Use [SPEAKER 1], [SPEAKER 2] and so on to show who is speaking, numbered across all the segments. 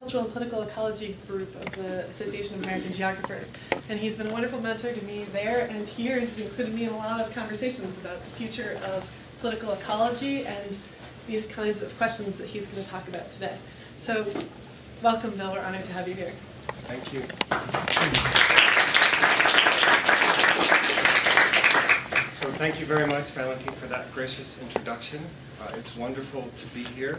[SPEAKER 1] Cultural and Political Ecology group of the Association of American Geographers. And he's been a wonderful mentor to me there and here. He's included me in a lot of conversations about the future of political ecology and these kinds of questions that he's going to talk about today. So welcome, Bill. We're honored to have you here.
[SPEAKER 2] Thank you. So thank you very much, Valentine, for that gracious introduction. It's wonderful to be here.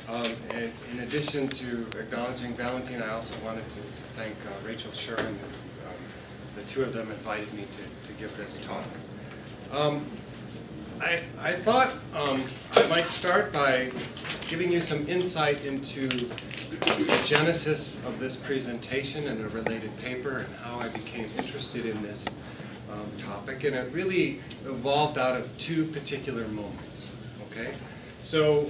[SPEAKER 2] And in addition to acknowledging Valentine, I also wanted to thank Rachel Sherman. The two of them invited me to give this talk. I thought I might start by giving you some insight into the genesis of this presentation and a related paper and how I became interested in this topic. And it really evolved out of two particular moments. Okay, so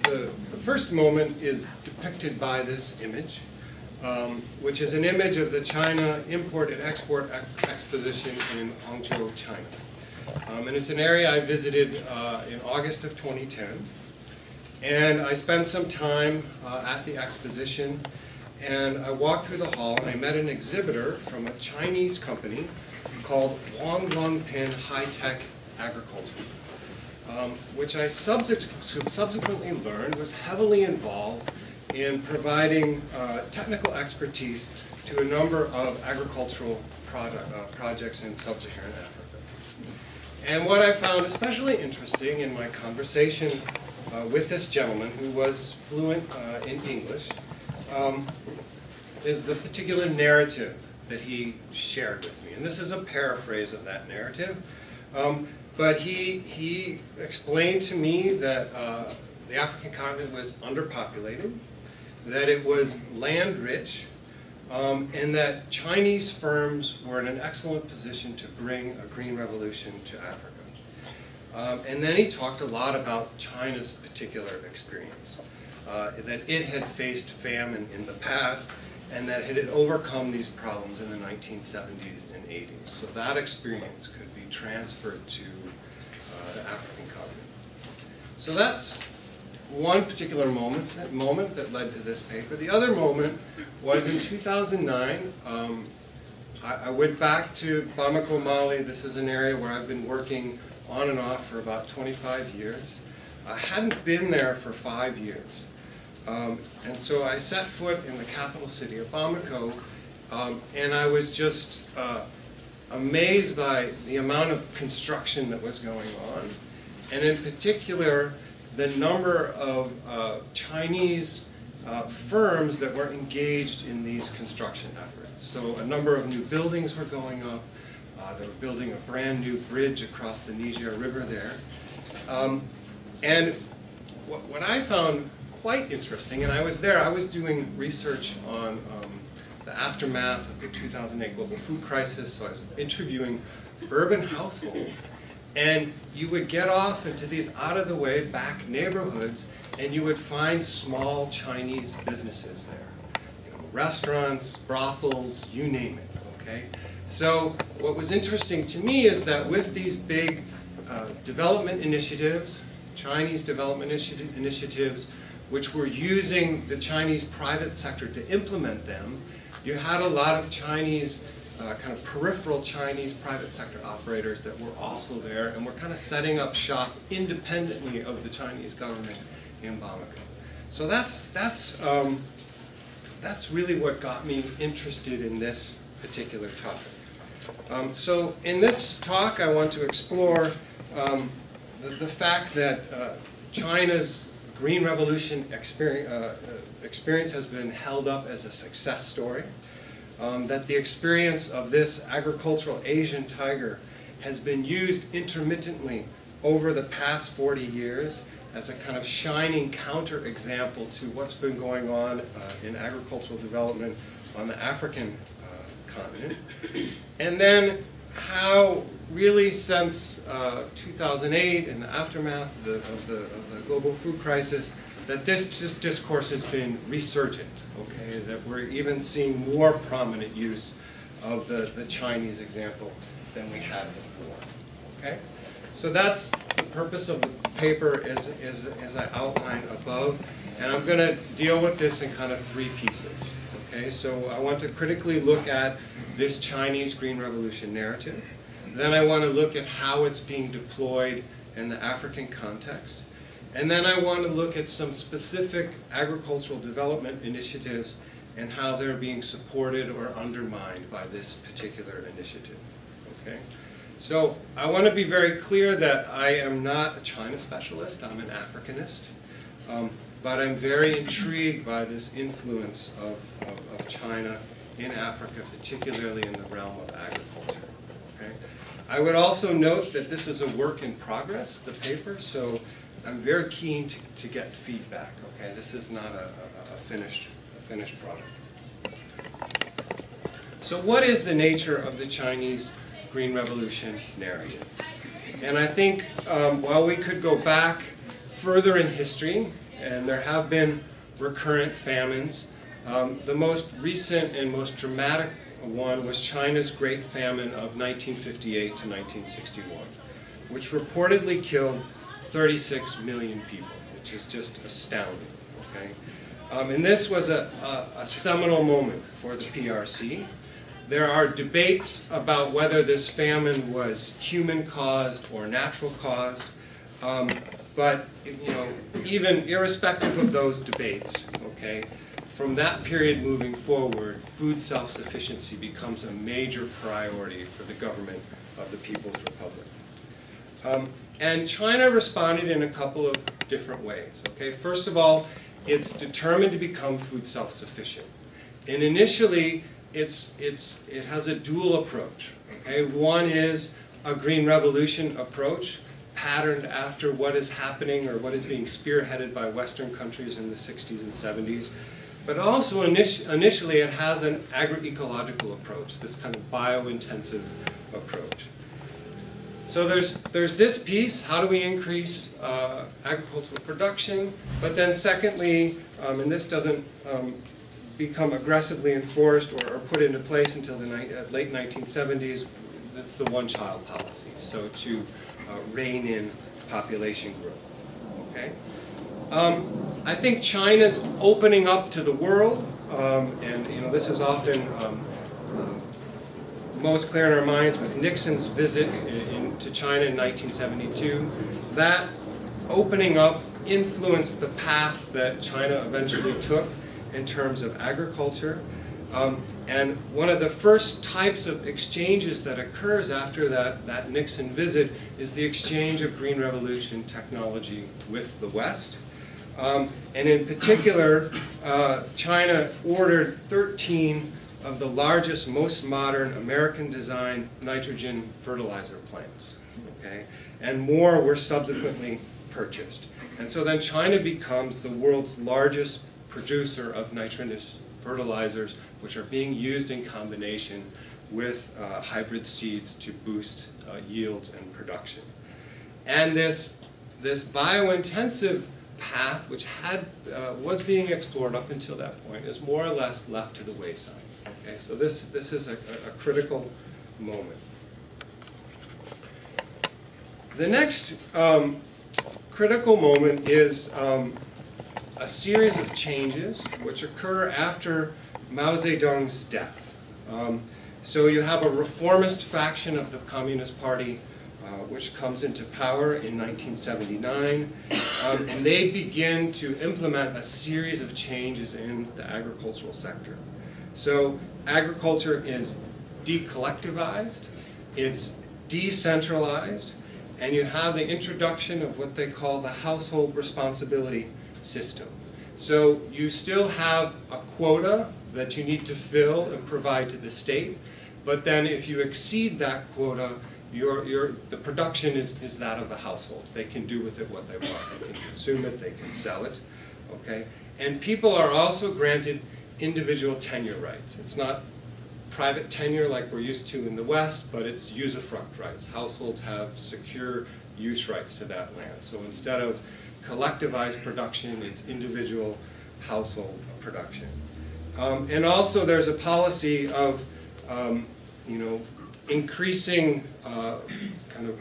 [SPEAKER 2] the first moment is depicted by this image, which is an image of the China Import and Export Exposition in Hangzhou, China. And it's an area I visited in August of 2010. And I spent some time at the exposition, and I walked through the hall and I met an exhibitor from a Chinese company called Wanglongpin High-Tech Agriculture, which I subsequently learned was heavily involved in providing technical expertise to a number of agricultural projects in sub-Saharan Africa. And what I found especially interesting in my conversation with this gentleman, who was fluent in English, is the particular narrative that he shared with me. And this is a paraphrase of that narrative. But he explained to me that the African continent was underpopulated, that it was land-rich, and that Chinese firms were in an excellent position to bring a green revolution to Africa. And then he talked a lot about China's particular experience, that it had faced famine in the past, and that it had overcome these problems in the 1970s and 80s. So that experience could be transferred to the African continent. So that's one particular moment that led to this paper. The other moment was in 2009. I went back to Bamako, Mali. This is an area where I've been working on and off for about 25 years. I hadn't been there for 5 years. And so I set foot in the capital city of Bamako, and I was just amazed by the amount of construction that was going on, and in particular, the number of Chinese firms that were engaged in these construction efforts. So a number of new buildings were going up. They were building a brand new bridge across the Niger River there. And what I found quite interesting, and I was there, I was doing research on the aftermath of the 2008 global food crisis, so I was interviewing urban households, and you would get off into these out-of-the-way back neighborhoods, and you would find small Chinese businesses there. You know, restaurants, brothels, you name it, okay? So what was interesting to me is that with these big development initiatives, Chinese development initiatives, which were using the Chinese private sector to implement them, you had a lot of Chinese, kind of peripheral Chinese private sector operators that were also there and were kind of setting up shop independently of the Chinese government in Bamako. So that's really what got me interested in this particular topic. So in this talk, I want to explore the fact that China's Green Revolution experience has been held up as a success story, that the experience of this agricultural Asian tiger has been used intermittently over the past 40 years as a kind of shining counterexample to what's been going on in agricultural development on the African continent. And then how really since 2008 and the aftermath of the global food crisis, that this discourse has been resurgent, okay? That we're even seeing more prominent use of the Chinese example than we had before, okay? So that's the purpose of the paper is as I outlined above, and I'm going to deal with this in kind of three pieces. Okay, so I want to critically look at this Chinese Green Revolution narrative. Then I want to look at how it's being deployed in the African context. And then I want to look at some specific agricultural development initiatives and how they're being supported or undermined by this particular initiative. Okay? So I want to be very clear that I am not a China specialist. I'm an Africanist. But I'm very intrigued by this influence of China in Africa, particularly in the realm of agriculture. Okay? I would also note that this is a work in progress, the paper, so I'm very keen to get feedback. Okay? This is not a finished product. So what is the nature of the Chinese Green Revolution narrative? And I think while we could go back further in history, and there have been recurrent famines. The most recent and most dramatic one was China's Great Famine of 1958 to 1961, which reportedly killed 36 million people, which is just astounding. Okay? And this was a seminal moment for the PRC. There are debates about whether this famine was human-caused or natural-caused. But even irrespective of those debates, okay, from that period moving forward, food self-sufficiency becomes a major priority for the government of the People's Republic. And China responded in a couple of different ways. Okay, first of all, it's determined to become food self-sufficient, and initially it has a dual approach. Okay, one is a Green Revolution approach, patterned after what is happening or what is being spearheaded by Western countries in the 60s and 70s. But also initially it has an agroecological approach, this kind of biointensive approach. So there's this piece, how do we increase agricultural production? But then secondly, and this doesn't become aggressively enforced or put into place until the late 1970s, that's the one-child policy. So to rein in population growth. Okay? I think China's opening up to the world, and this is often most clear in our minds with Nixon's visit to China in 1972. That opening up influenced the path that China eventually took in terms of agriculture. And one of the first types of exchanges that occurs after that Nixon visit is the exchange of Green Revolution technology with the West. And in particular, China ordered 13 of the largest, most modern American-designed nitrogen fertilizer plants. Okay? And more were subsequently purchased. And so then China becomes the world's largest producer of nitrogenous fertilizers, which are being used in combination with hybrid seeds to boost yields and production. And this biointensive path, which was being explored up until that point, is more or less left to the wayside. Okay, so this is a critical moment. The next critical moment is a series of changes which occur after Mao Zedong's death. So you have a reformist faction of the Communist Party which comes into power in 1979, and they begin to implement a series of changes in the agricultural sector. So agriculture is decollectivized, it's decentralized, and you have the introduction of what they call the household responsibility system. So you still have a quota that you need to fill and provide to the state, but then if you exceed that quota, the production is that of the households. They can do with it what they want. They can consume it, they can sell it. Okay? And people are also granted individual tenure rights. It's not private tenure like we're used to in the West, but it's usufruct rights. Households have secure use rights to that land. So instead of collectivized production, it's individual household production. And also there's a policy of increasing kind of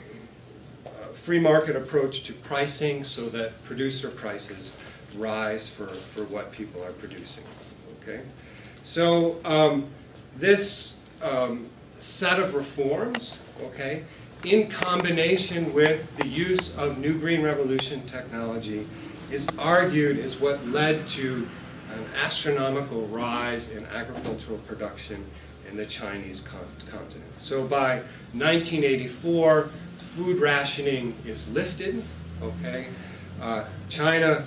[SPEAKER 2] free market approach to pricing so that producer prices rise for what people are producing. Okay? So this set of reforms, okay, in combination with the use of new green revolution technology is argued is what led to an astronomical rise in agricultural production in the Chinese continent. So by 1984, food rationing is lifted, okay? China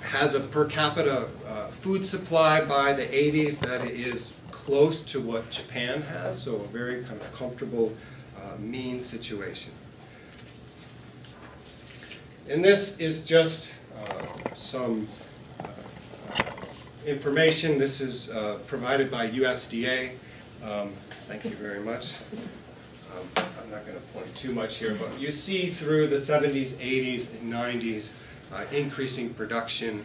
[SPEAKER 2] has a per capita food supply by the 80s that is close to what Japan has, so a very kind of comfortable mean situation. And this is just some information. This is provided by USDA. Thank you very much. I'm not going to point too much here, but you see through the 70s, 80s, and 90s increasing production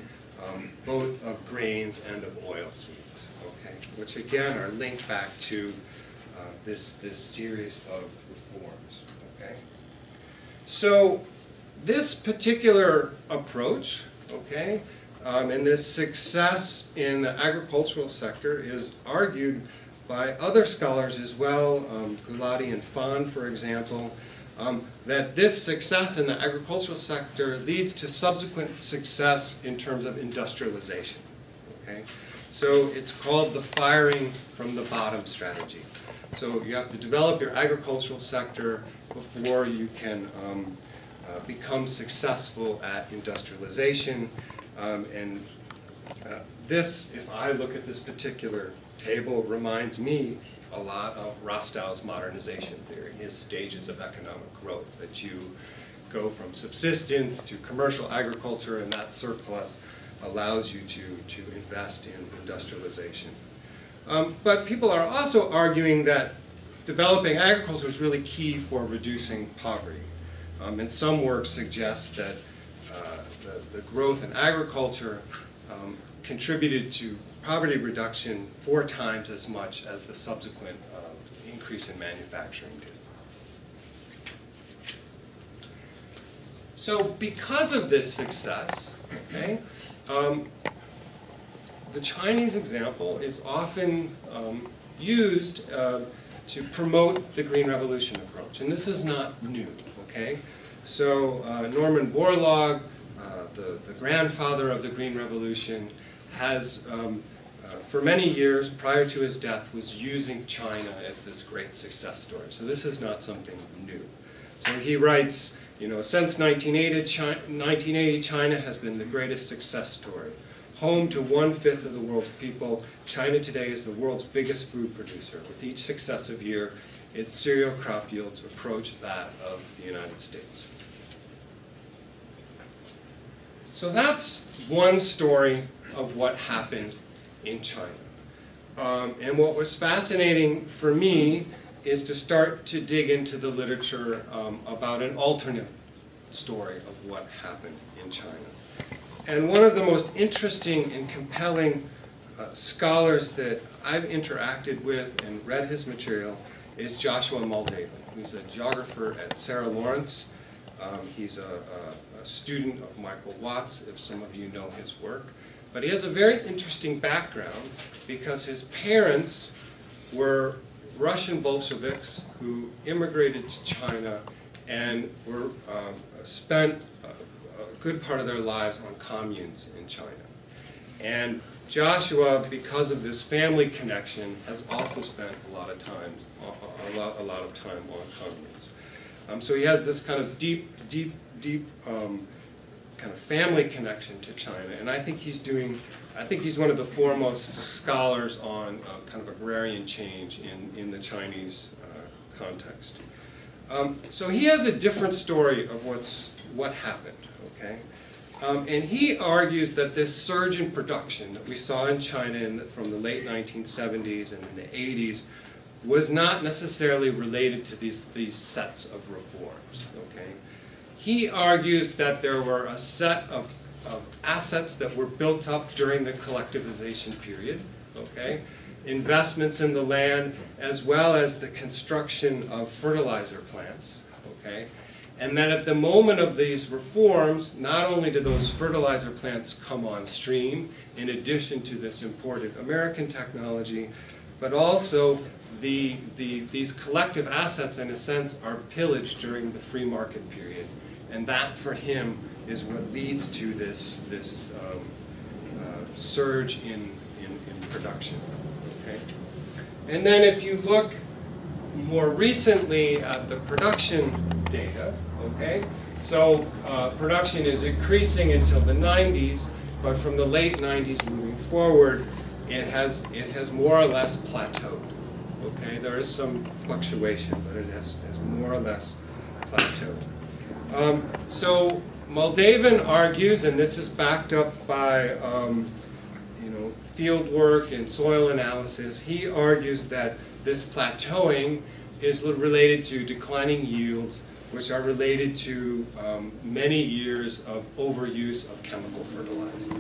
[SPEAKER 2] both of grains and of oil seeds, okay, which again are linked back to this series of reforms. Okay, so this particular approach, okay, and this success in the agricultural sector is argued by other scholars as well, Gulati and Fan, for example, that this success in the agricultural sector leads to subsequent success in terms of industrialization. Okay? So it's called the firing from the bottom strategy. So you have to develop your agricultural sector before you can become successful at industrialization. This, if I look at this particular table, reminds me a lot of Rostow's modernization theory, his stages of economic growth, that you go from subsistence to commercial agriculture, and that surplus allows you to invest in industrialization. But people are also arguing that developing agriculture is really key for reducing poverty. And some work suggest that the growth in agriculture contributed to poverty reduction 4 times as much as the subsequent increase in manufacturing did. So because of this success, okay, the Chinese example is often used to promote the Green Revolution approach. And this is not new, okay? So Norman Borlaug, the grandfather of the Green Revolution, has, for many years prior to his death, was using China as this great success story. So this is not something new. So he writes, you know, since 1980, China has been the greatest success story. Home to 1/5 of the world's people, China today is the world's biggest food producer. With each successive year, its cereal crop yields approach that of the United States. So that's one story of what happened in China. And what was fascinating for me is to start to dig into the literature about an alternate story of what happened in China. And one of the most interesting and compelling scholars that I've interacted with and read his material is Joshua Muldavin, who's a geographer at Sarah Lawrence. He's a student of Michael Watts, if some of you know his work. But he has a very interesting background because his parents were Russian Bolsheviks who immigrated to China and were spent a good part of their lives on communes in China. And Joshua, because of this family connection, has also spent a lot of time on communes. So he has this kind of deep kind of family connection to China, and I think he's one of the foremost scholars on kind of agrarian change in the Chinese context. So he has a different story of what happened, okay? And he argues that this surge in production that we saw in China from the late 1970s and in the 80s was not necessarily related to these sets of reforms, okay? He argues that there were a set of assets that were built up during the collectivization period, okay? Investments in the land, as well as the construction of fertilizer plants, okay? And then at the moment of these reforms, not only do those fertilizer plants come on stream, in addition to this imported American technology, but also these collective assets, in a sense, are pillaged during the free market period. And that, for him, is what leads to this surge in production. Okay? And then if you look more recently at the production data, okay, so production is increasing until the 90s, but from the late 90s moving forward, it has more or less plateaued. Okay, there is some fluctuation, but it has more or less plateaued. So Muldavin argues, and this is backed up by field work and soil analysis, he argues that this plateauing is related to declining yields, which are related to many years of overuse of chemical fertilizers.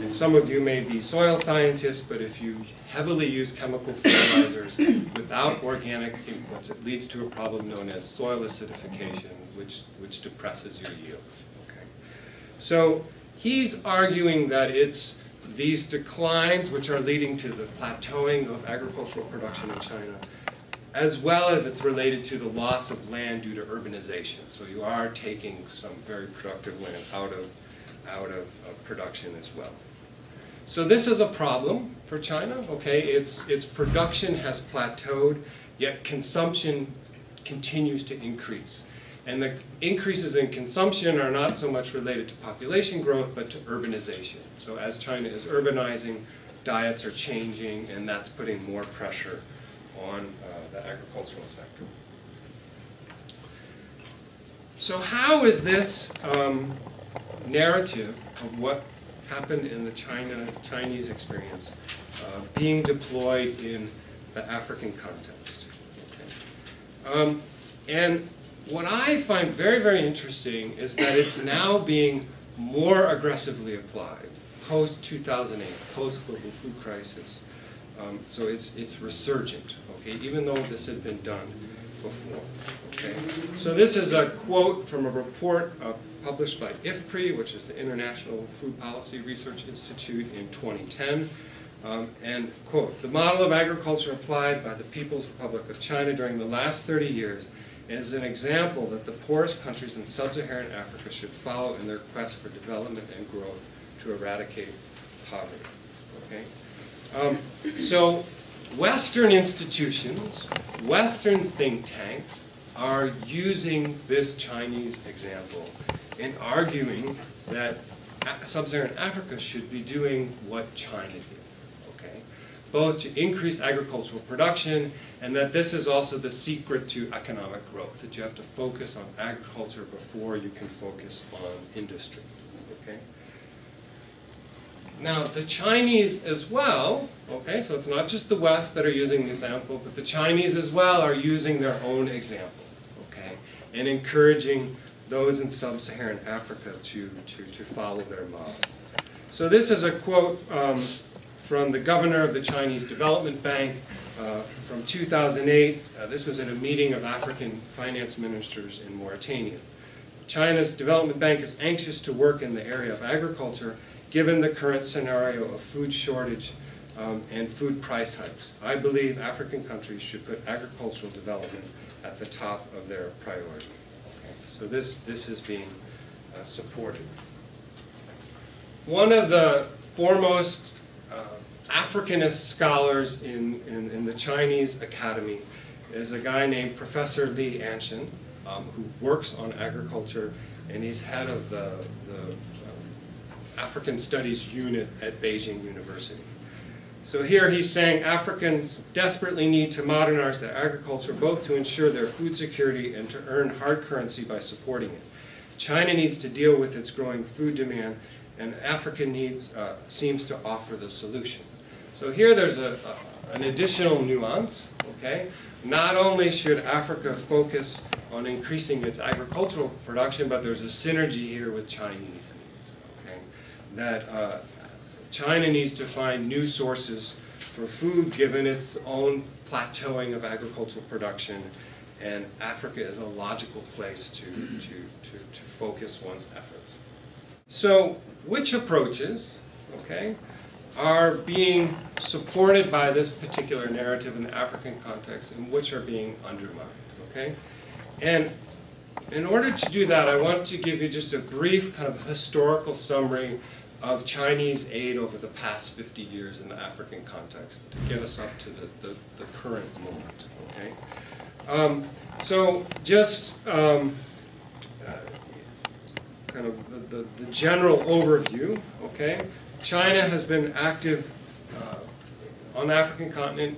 [SPEAKER 2] And some of you may be soil scientists, but if you heavily use chemical fertilizers without organic inputs, it leads to a problem known as soil acidification, which depresses your yields. Okay. So he's arguing that it's these declines which are leading to the plateauing of agricultural production in China, as well as it's related to the loss of land due to urbanization. So you are taking some very productive land out of production as well. So this is a problem for China. Okay, its production has plateaued, yet consumption continues to increase. And the increases in consumption are not so much related to population growth, but to urbanization. So as China is urbanizing, diets are changing, and that's putting more pressure on the agricultural sector. So how is this narrative of what happened in the Chinese experience being deployed in the African context? Okay. And what I find very, very interesting is that it's now being more aggressively applied post-2008, post-global food crisis. So it's resurgent, okay, even though this had been done before. Okay. So this is a quote from a report published by IFPRI, which is the International Food Policy Research Institute, in 2010. And, quote, "The model of agriculture applied by the People's Republic of China during the last 30 years is an example that the poorest countries in sub-Saharan Africa should follow in their quest for development and growth to eradicate poverty." Okay? So Western institutions, Western think tanks are using this Chinese example in arguing that sub-Saharan Africa should be doing what China did. Both to increase agricultural production, and that this is also the secret to economic growth, that you have to focus on agriculture before you can focus on industry. Okay? Now, the Chinese as well, okay, so it's not just the West that are using the example, but the Chinese as well are using their own example, okay, and encouraging those in sub-Saharan Africa to follow their model. So this is a quote from the governor of the Chinese Development Bank from 2008. This was at a meeting of African finance ministers in Mauritania. China's development bank is anxious to work in the area of agriculture given the current scenario of food shortage and food price hikes. I believe African countries should put agricultural development at the top of their priority. Okay. So this is being supported. One of the foremost Africanist scholars in the Chinese academy is a guy named Professor Li Anshan, who works on agriculture, and he's head of the African Studies unit at Beijing University. So here he's saying Africans desperately need to modernize their agriculture, both to ensure their food security and to earn hard currency by supporting it. China needs to deal with its growing food demand, and Africa seems to offer the solution. So here there's an additional nuance, okay? Not only should Africa focus on increasing its agricultural production, but there's a synergy here with Chinese needs, okay? That China needs to find new sources for food given its own plateauing of agricultural production, and Africa is a logical place to focus one's efforts. So which approaches, okay, are being supported by this particular narrative in the African context and which are being undermined, okay? And in order to do that, I want to give you just a brief kind of historical summary of Chinese aid over the past 50 years in the African context to get us up to the current moment, okay? So just kind of the general overview, okay? China has been active on the African continent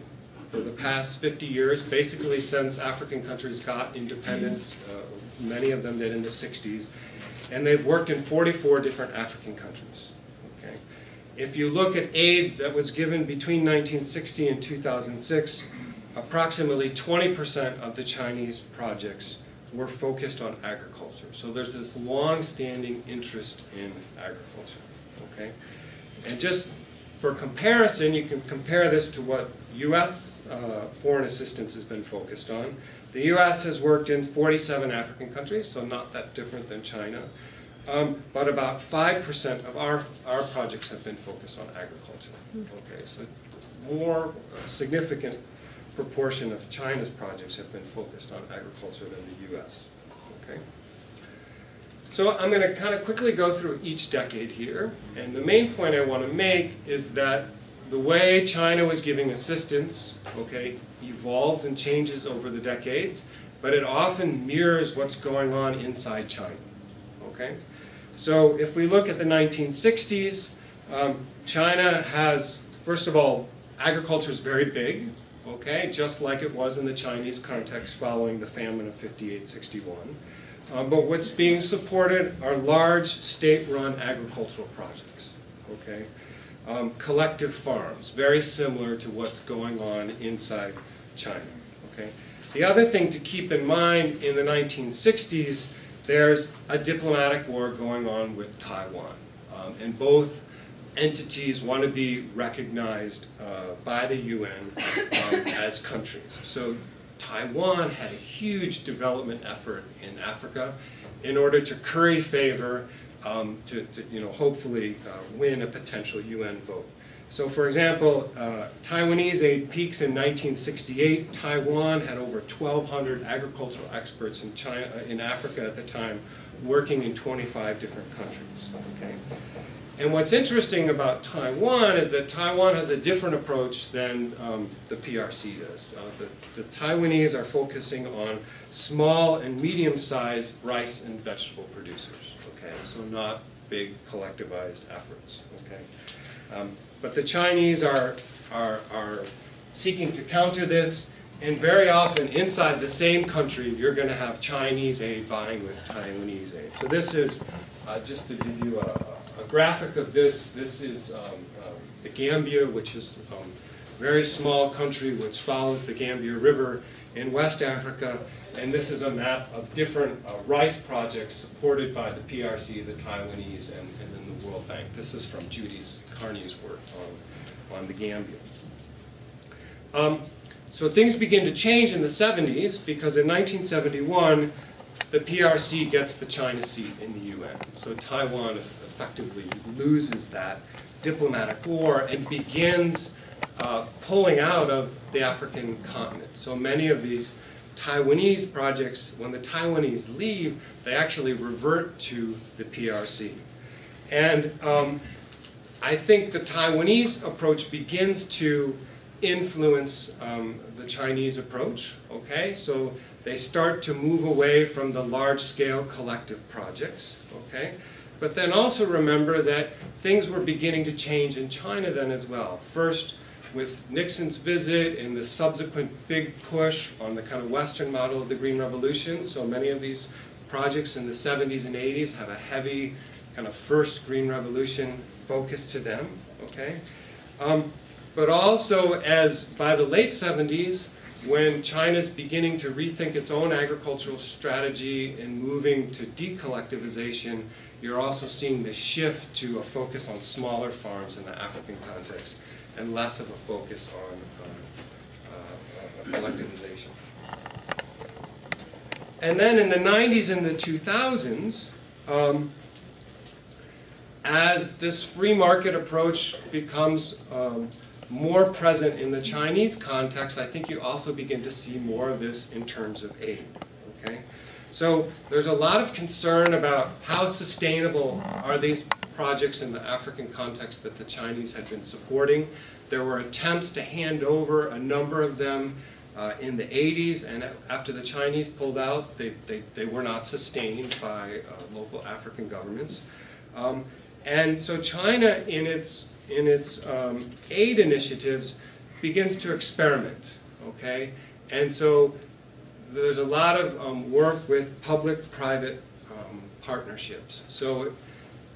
[SPEAKER 2] for the past 50 years, basically since African countries got independence. Many of them did in the 60s. And they've worked in 44 different African countries. Okay? If you look at aid that was given between 1960 and 2006, approximately 20% of the Chinese projects were focused on agriculture. So there's this long-standing interest in agriculture. Okay? And just for comparison, you can compare this to what U.S. Foreign assistance has been focused on. The U.S. has worked in 47 African countries, so not that different than China. But about 5% of our projects have been focused on agriculture. Okay, so a significant proportion of China's projects have been focused on agriculture than the U.S. Okay. So I'm going to kind of quickly go through each decade here, and the main point I want to make is that the way China was giving assistance, okay, evolves and changes over the decades, but it often mirrors what's going on inside China, okay? So if we look at the 1960s, China has, first of all, agriculture is very big, okay, just like it was in the Chinese context following the famine of 58-61. But what's being supported are large state-run agricultural projects, okay? Collective farms, very similar to what's going on inside China, okay? The other thing to keep in mind, in the 1960s, there's a diplomatic war going on with Taiwan. And both entities want to be recognized by the UN as countries. So Taiwan had a huge development effort in Africa in order to curry favor to hopefully win a potential UN vote. So for example, Taiwanese aid peaks in 1968. Taiwan had over 1,200 agricultural experts in Africa at the time, working in 25 different countries. Okay? And what's interesting about Taiwan is that Taiwan has a different approach than the PRC does. The Taiwanese are focusing on small and medium-sized rice and vegetable producers. Okay, so not big collectivized efforts. Okay, but the Chinese are seeking to counter this, and very often inside the same country, you're going to have Chinese aid vying with Taiwanese aid. So this is just to give you a graphic of this. This is the Gambia, which is a very small country which follows the Gambia River in West Africa. And this is a map of different rice projects supported by the PRC, the Taiwanese, and then the World Bank. This is from Judy Carney's work on the Gambia. So things begin to change in the 70s because in 1971, the PRC gets the China seat in the UN. So Taiwan effectively loses that diplomatic war and begins pulling out of the African continent. So many of these Taiwanese projects, when the Taiwanese leave, they actually revert to the PRC. And I think the Taiwanese approach begins to influence the Chinese approach, okay? So they start to move away from the large-scale collective projects, okay? But then also remember that things were beginning to change in China then as well. First, with Nixon's visit and the subsequent big push on the kind of Western model of the Green Revolution. So many of these projects in the 70s and 80s have a heavy kind of first Green Revolution focus to them, okay? But also as by the late 70s, when China's beginning to rethink its own agricultural strategy and moving to decollectivization, you're also seeing the shift to a focus on smaller farms in the African context and less of a focus on collectivization. And then in the 90s and the 2000s, as this free market approach becomes more present in the Chinese context, I think you also begin to see more of this in terms of aid. Okay? So there's a lot of concern about how sustainable are these projects in the African context that the Chinese had been supporting. There were attempts to hand over a number of them in the 80s, and after the Chinese pulled out, they were not sustained by local African governments. And so China, in its aid initiatives, begins to experiment. Okay, and so there's a lot of work with public-private partnerships. So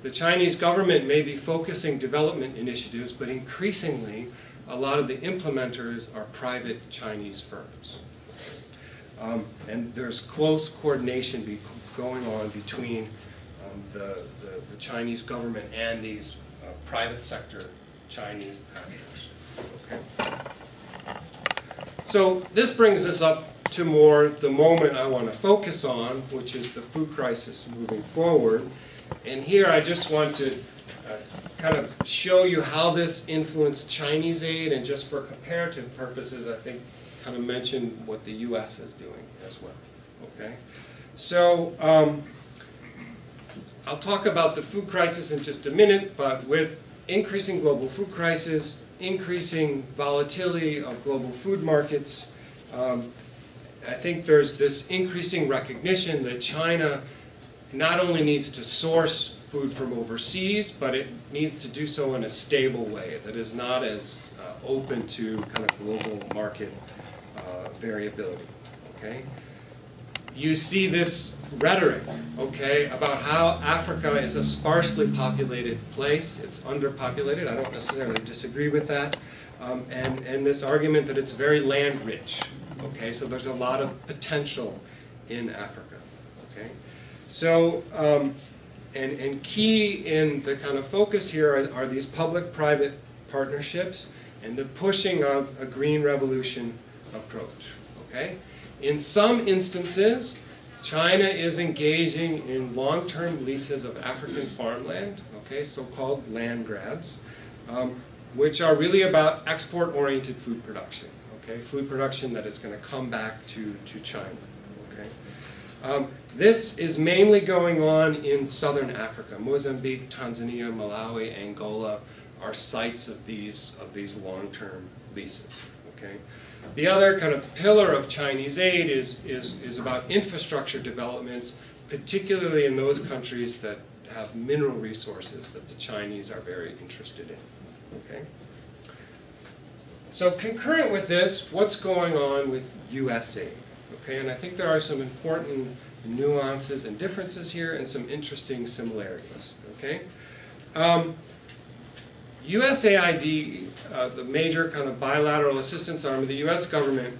[SPEAKER 2] the Chinese government may be focusing development initiatives, but increasingly, a lot of the implementers are private Chinese firms. And there's close coordination going on between the Chinese government and these private sector Chinese actors. Okay. So this brings us up to more the moment I want to focus on, which is the food crisis moving forward. And here I just want to kind of show you how this influenced Chinese aid, and just for comparative purposes, I think kind of mention what the US is doing as well. Okay? So I'll talk about the food crisis in just a minute, but with increasing global food crisis, increasing volatility of global food markets, I think there's this increasing recognition that China not only needs to source food from overseas, but it needs to do so in a stable way that is not as open to kind of global market variability. Okay? You see this rhetoric, okay, about how Africa is a sparsely populated place. It's underpopulated. I don't necessarily disagree with that. And this argument that it's very land rich. Okay, so there's a lot of potential in Africa. Okay, so and key in the kind of focus here are these public-private partnerships and the pushing of a green revolution approach. Okay, in some instances, China is engaging in long-term leases of African farmland. Okay, so-called land grabs, which are really about export-oriented food production. Okay, food production that is going to come back to China. Okay, this is mainly going on in southern Africa. Mozambique, Tanzania, Malawi, Angola are sites of these long-term leases. Okay, the other kind of pillar of Chinese aid is about infrastructure developments, particularly in those countries that have mineral resources that the Chinese are very interested in. Okay. So concurrent with this, what's going on with US aid? Okay, and I think there are some important nuances and differences here and some interesting similarities. Okay, USAID, the major kind of bilateral assistance arm of the US government,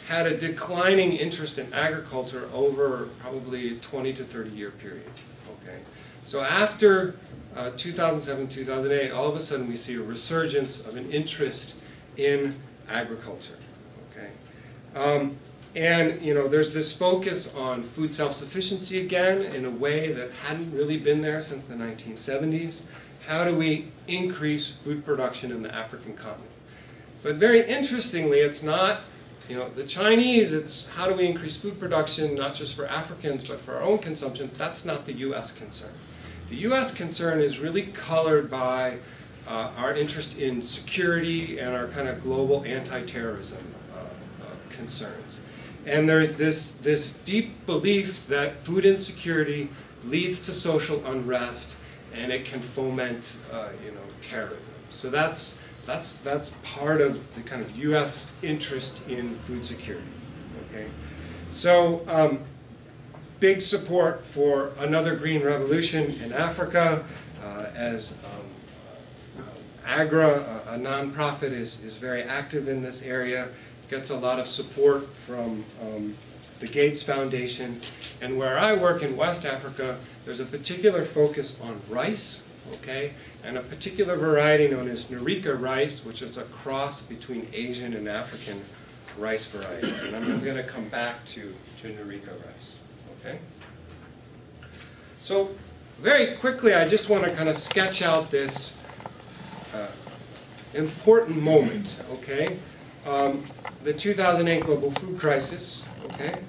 [SPEAKER 2] had a declining interest in agriculture over probably a 20 to 30 year period. Okay, so after 2007, 2008, all of a sudden we see a resurgence of an interest in agriculture. Okay, and you know, there's this focus on food self-sufficiency again in a way that hadn't really been there since the 1970s. How do we increase food production in the African continent? But very interestingly, it's not, you know, the Chinese, it's how do we increase food production not just for Africans but for our own consumption. That's not the US concern. The US concern is really colored by our interest in security and our kind of global anti-terrorism concerns. And there's this deep belief that food insecurity leads to social unrest and it can foment you know, terrorism. So that's part of the kind of US interest in food security. Okay? So big support for another green revolution in Africa, as AGRA, a nonprofit, is very active in this area, gets a lot of support from the Gates Foundation. And where I work in West Africa, there's a particular focus on rice, okay, and a particular variety known as NERICA rice, which is a cross between Asian and African rice varieties. And I'm going to come back to NERICA rice. Okay? So very quickly, I just want to kind of sketch out this important moment, okay? The 2008 global food crisis, okay?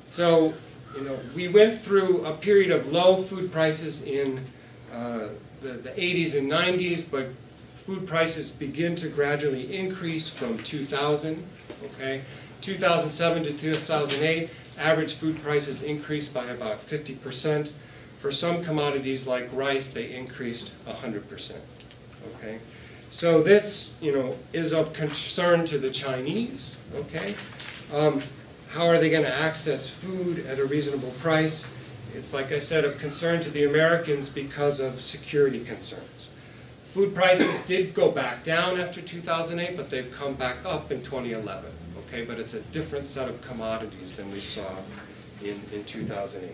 [SPEAKER 2] So, you know, we went through a period of low food prices in the 80s and 90s, but food prices begin to gradually increase from 2000, okay? 2007 to 2008, average food prices increased by about 50%. For some commodities like rice, they increased 100%, okay? So this, you know, is of concern to the Chinese, okay? How are they going to access food at a reasonable price? It's, like I said, of concern to the Americans because of security concerns. Food prices did go back down after 2008, but they've come back up in 2011, okay? But it's a different set of commodities than we saw in 2008.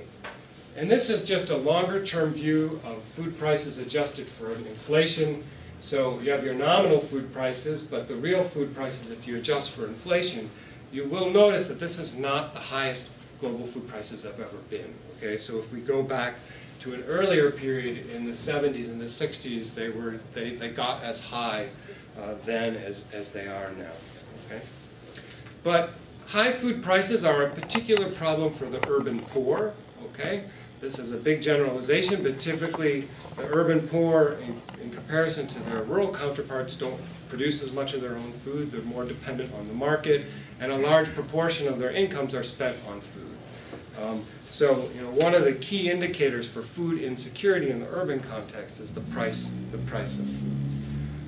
[SPEAKER 2] And this is just a longer-term view of food prices adjusted for inflation. So you have your nominal food prices, but the real food prices, if you adjust for inflation, you will notice that this is not the highest global food prices have ever been. Okay, so if we go back to an earlier period in the 70s and the 60s, they got as high then as they are now. Okay, but high food prices are a particular problem for the urban poor. Okay, this is a big generalization, but typically the urban poor, in comparison to their rural counterparts, don't produce as much of their own food. They're more dependent on the market, and a large proportion of their incomes are spent on food. So, you know, one of the key indicators for food insecurity in the urban context is the price of food.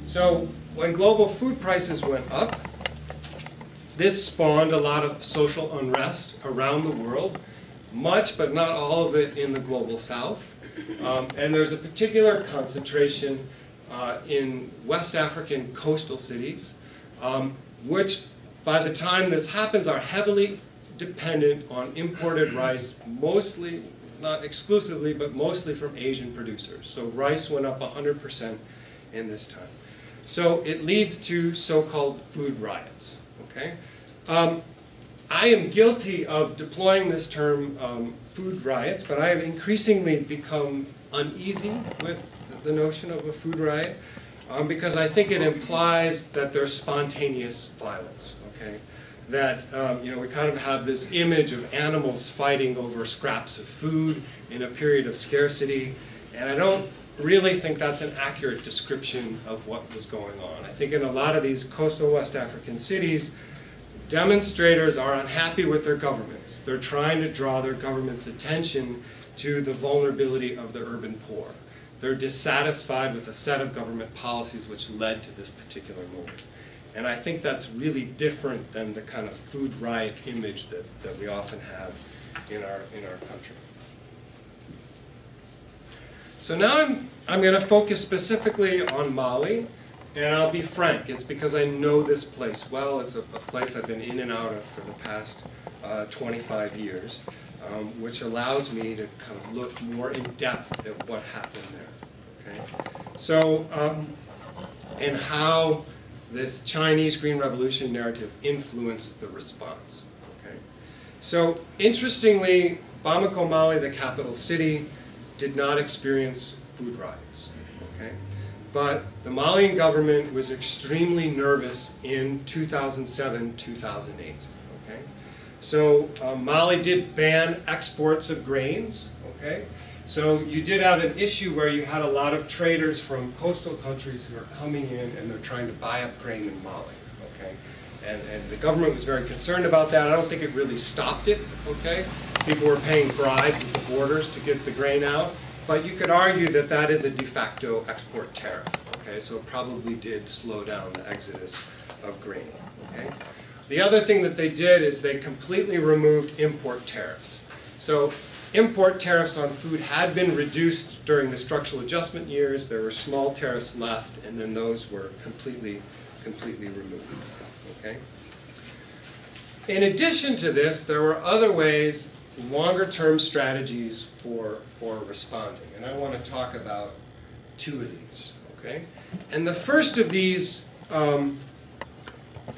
[SPEAKER 2] So, when global food prices went up, this spawned a lot of social unrest around the world, much but not all of it in the global south. And there's a particular concentration in West African coastal cities, which by the time this happens are heavily dependent on imported rice, mostly, not exclusively, but mostly from Asian producers. So rice went up 100% in this time. So it leads to so-called food riots, okay? I am guilty of deploying this term food riots, but I have increasingly become uneasy with the notion of a food riot because I think it implies that there's spontaneous violence, okay? That you know, we kind of have this image of animals fighting over scraps of food in a period of scarcity, and I don't really think that's an accurate description of what was going on. I think in a lot of these coastal West African cities, demonstrators are unhappy with their governments. They're trying to draw their government's attention to the vulnerability of the urban poor. They're dissatisfied with a set of government policies which led to this particular moment. And I think that's really different than the kind of food riot image that we often have in our country. So now I'm going to focus specifically on Mali, and I'll be frank, it's because I know this place well. It's a place I've been in and out of for the past 25 years, which allows me to kind of look more in depth at what happened there. Okay? So, and how this Chinese Green Revolution narrative influenced the response. Okay? So, interestingly, Bamako, Mali, the capital city, did not experience food riots. Okay? But the Malian government was extremely nervous in 2007, 2008. Okay? So Mali did ban exports of grains. Okay? So you did have an issue where you had a lot of traders from coastal countries who are coming in and they're trying to buy up grain in Mali. Okay? And the government was very concerned about that. I don't think it really stopped it. Okay? People were paying bribes at the borders to get the grain out. But you could argue that that is a de facto export tariff, okay? So it probably did slow down the exodus of grain, okay? The other thing that they did is they completely removed import tariffs. So import tariffs on food had been reduced during the structural adjustment years. There were small tariffs left, and then those were completely removed, okay? In addition to this, there were other ways, longer-term strategies for responding. And I want to talk about two of these, okay? And the first of these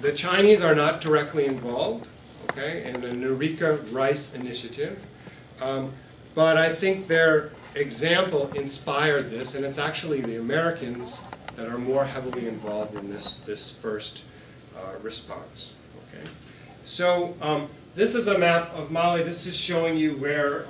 [SPEAKER 2] The Chinese are not directly involved, okay, in the NERICA rice initiative, but I think their example inspired this, and it's actually the Americans that are more heavily involved in this first response. Okay, so this is a map of Mali. This is showing you where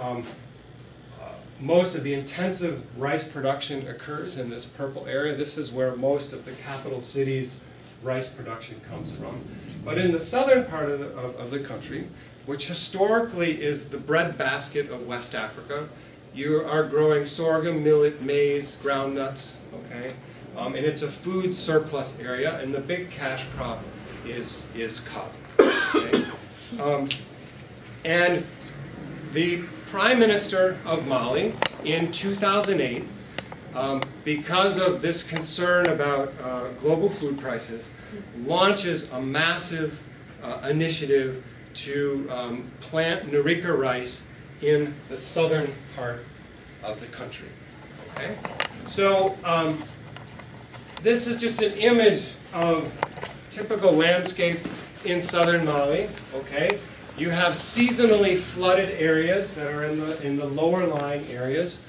[SPEAKER 2] most of the intensive rice production occurs in this purple area. This is where most of the capital cities' rice production comes from. But in the southern part of the country, which historically is the breadbasket of West Africa, you are growing sorghum, millet, maize, groundnuts, okay? And it's a food surplus area, and the big cash crop is cotton. Okay? And the Prime Minister of Mali in 2008, because of this concern about global food prices, launches a massive initiative to plant NERICA rice in the southern part of the country. Okay? So this is just an image of typical landscape in southern Mali. Okay? You have seasonally flooded areas that are in the lower lying areas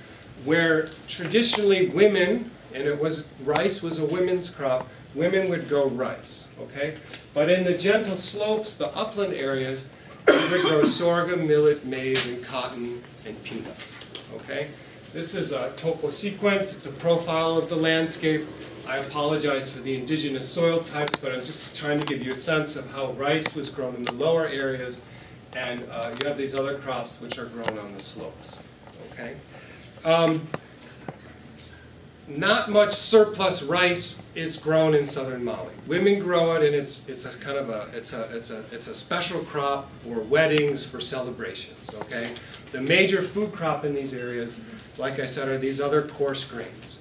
[SPEAKER 2] where traditionally women, and rice was a women's crop, women would grow rice, okay? But in the gentle slopes, the upland areas, you would grow sorghum, millet, maize, and cotton, and peanuts, okay? This is a topo sequence. It's a profile of the landscape. I apologize for the indigenous soil types, but I'm just trying to give you a sense of how rice was grown in the lower areas, and you have these other crops which are grown on the slopes, okay? Not much surplus rice is grown in southern Mali. Women grow it, and it's a kind of a special crop for weddings, for celebrations. Okay, the major food crop in these areas, like I said, are these other coarse grains.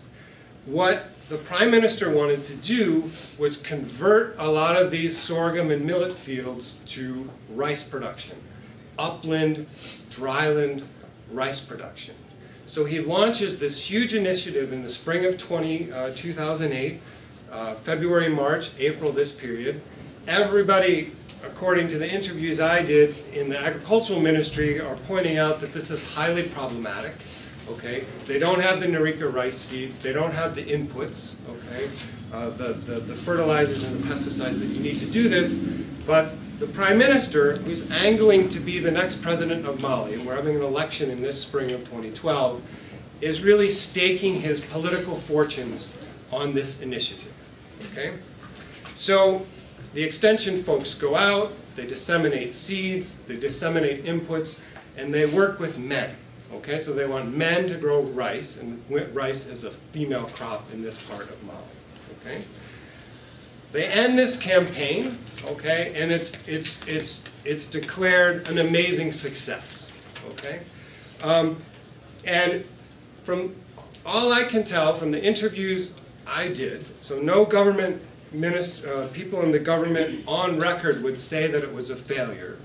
[SPEAKER 2] What the Prime Minister wanted to do was convert a lot of these sorghum and millet fields to rice production, upland, dryland rice production. So he launches this huge initiative in the spring of 2008, February, March, April, this period. Everybody, according to the interviews I did in the agricultural ministry, are pointing out that this is highly problematic. Okay, they don't have the NERICA rice seeds, they don't have the inputs, okay, the fertilizers and the pesticides that you need to do this, but the Prime Minister, who's angling to be the next president of Mali, and we're having an election in this spring of 2012, is really staking his political fortunes on this initiative. Okay? So the extension folks go out, they disseminate seeds, they disseminate inputs, and they work with men. Okay? So they want men to grow rice, and rice is a female crop in this part of Mali. Okay? They end this campaign, okay, and it's declared an amazing success, okay? And from all I can tell from the interviews I did, so no government people in the government on record would say that it was a failure,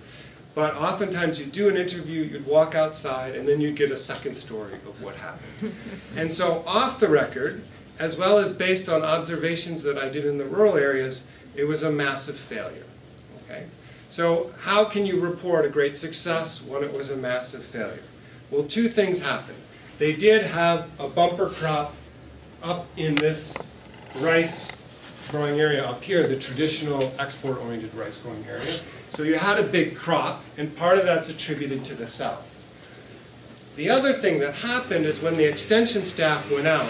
[SPEAKER 2] but oftentimes you'd do an interview, you'd walk outside, and then you'd get a second story of what happened. And so off the record, as well as based on observations that I did in the rural areas, it was a massive failure. Okay? So how can you report a great success when it was a massive failure? Well, two things happened. They did have a bumper crop up in this rice growing area up here, the traditional export-oriented rice growing area. So you had a big crop, and part of that's attributed to the south. The other thing that happened is when the extension staff went out,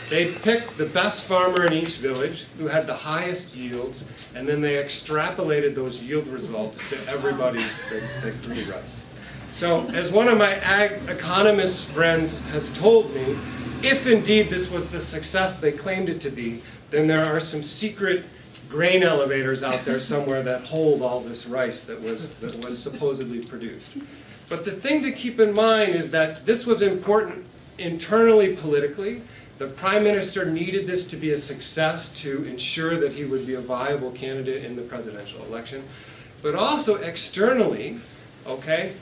[SPEAKER 2] they picked the best farmer in each village who had the highest yields, and then they extrapolated those yield results to everybody that grew rice. So as one of my ag economist friends has told me, if indeed this was the success they claimed it to be, then there are some secret grain elevators out there somewhere that hold all this rice that was supposedly produced. But the thing to keep in mind is that this was important internally politically. The Prime Minister needed this to be a success to ensure that he would be a viable candidate in the presidential election. But also externally, okay,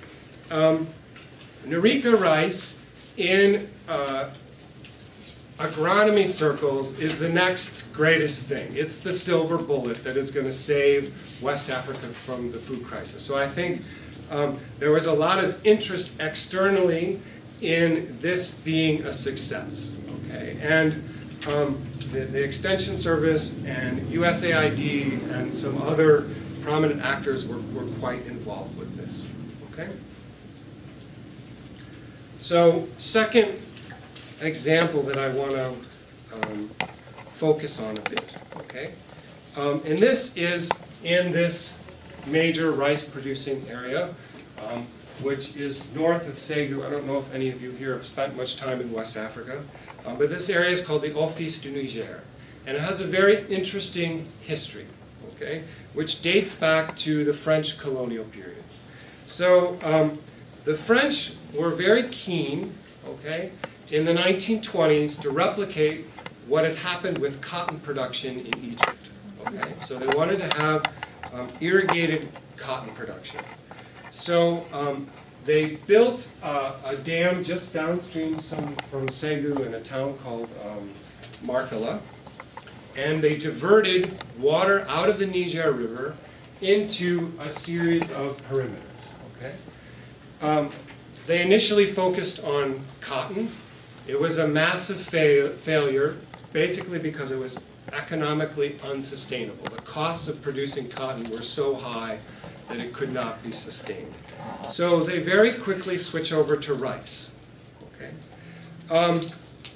[SPEAKER 2] NERICA rice in a agronomy circles is the next greatest thing. It's the silver bullet that is going to save West Africa from the food crisis. So I think there was a lot of interest externally in this being a success. Okay? And the Extension Service and USAID and some other prominent actors were quite involved with this. Okay? So, second example that I want to focus on a bit. Okay? And this is in this major rice-producing area, which is north of Ségou. I don't know if any of you here have spent much time in West Africa, but this area is called the Office du Niger, and it has a very interesting history, okay, which dates back to the French colonial period. So the French were very keen, okay, in the 1920s to replicate what had happened with cotton production in Egypt. Okay, so they wanted to have irrigated cotton production. So they built a dam just downstream from Ségou in a town called Macalester, and they diverted water out of the Niger River into a series of perimeters. Okay? They initially focused on cotton. It was a massive failure, basically because it was economically unsustainable. The costs of producing cotton were so high that it could not be sustained. So they very quickly switch over to rice. Okay?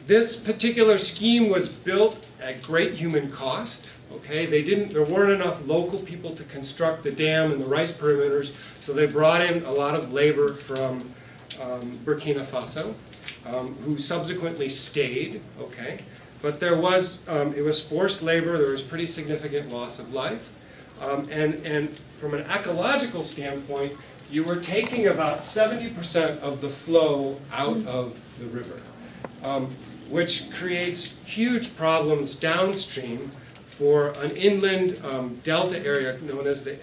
[SPEAKER 2] This particular scheme was built at great human cost. Okay? There weren't enough local people to construct the dam and the rice perimeters, so they brought in a lot of labor from Burkina Faso, who subsequently stayed. Okay? But there was, it was forced labor, there was pretty significant loss of life. And from an ecological standpoint, you were taking about 70% of the flow out of the river, which creates huge problems downstream for an inland delta area known as the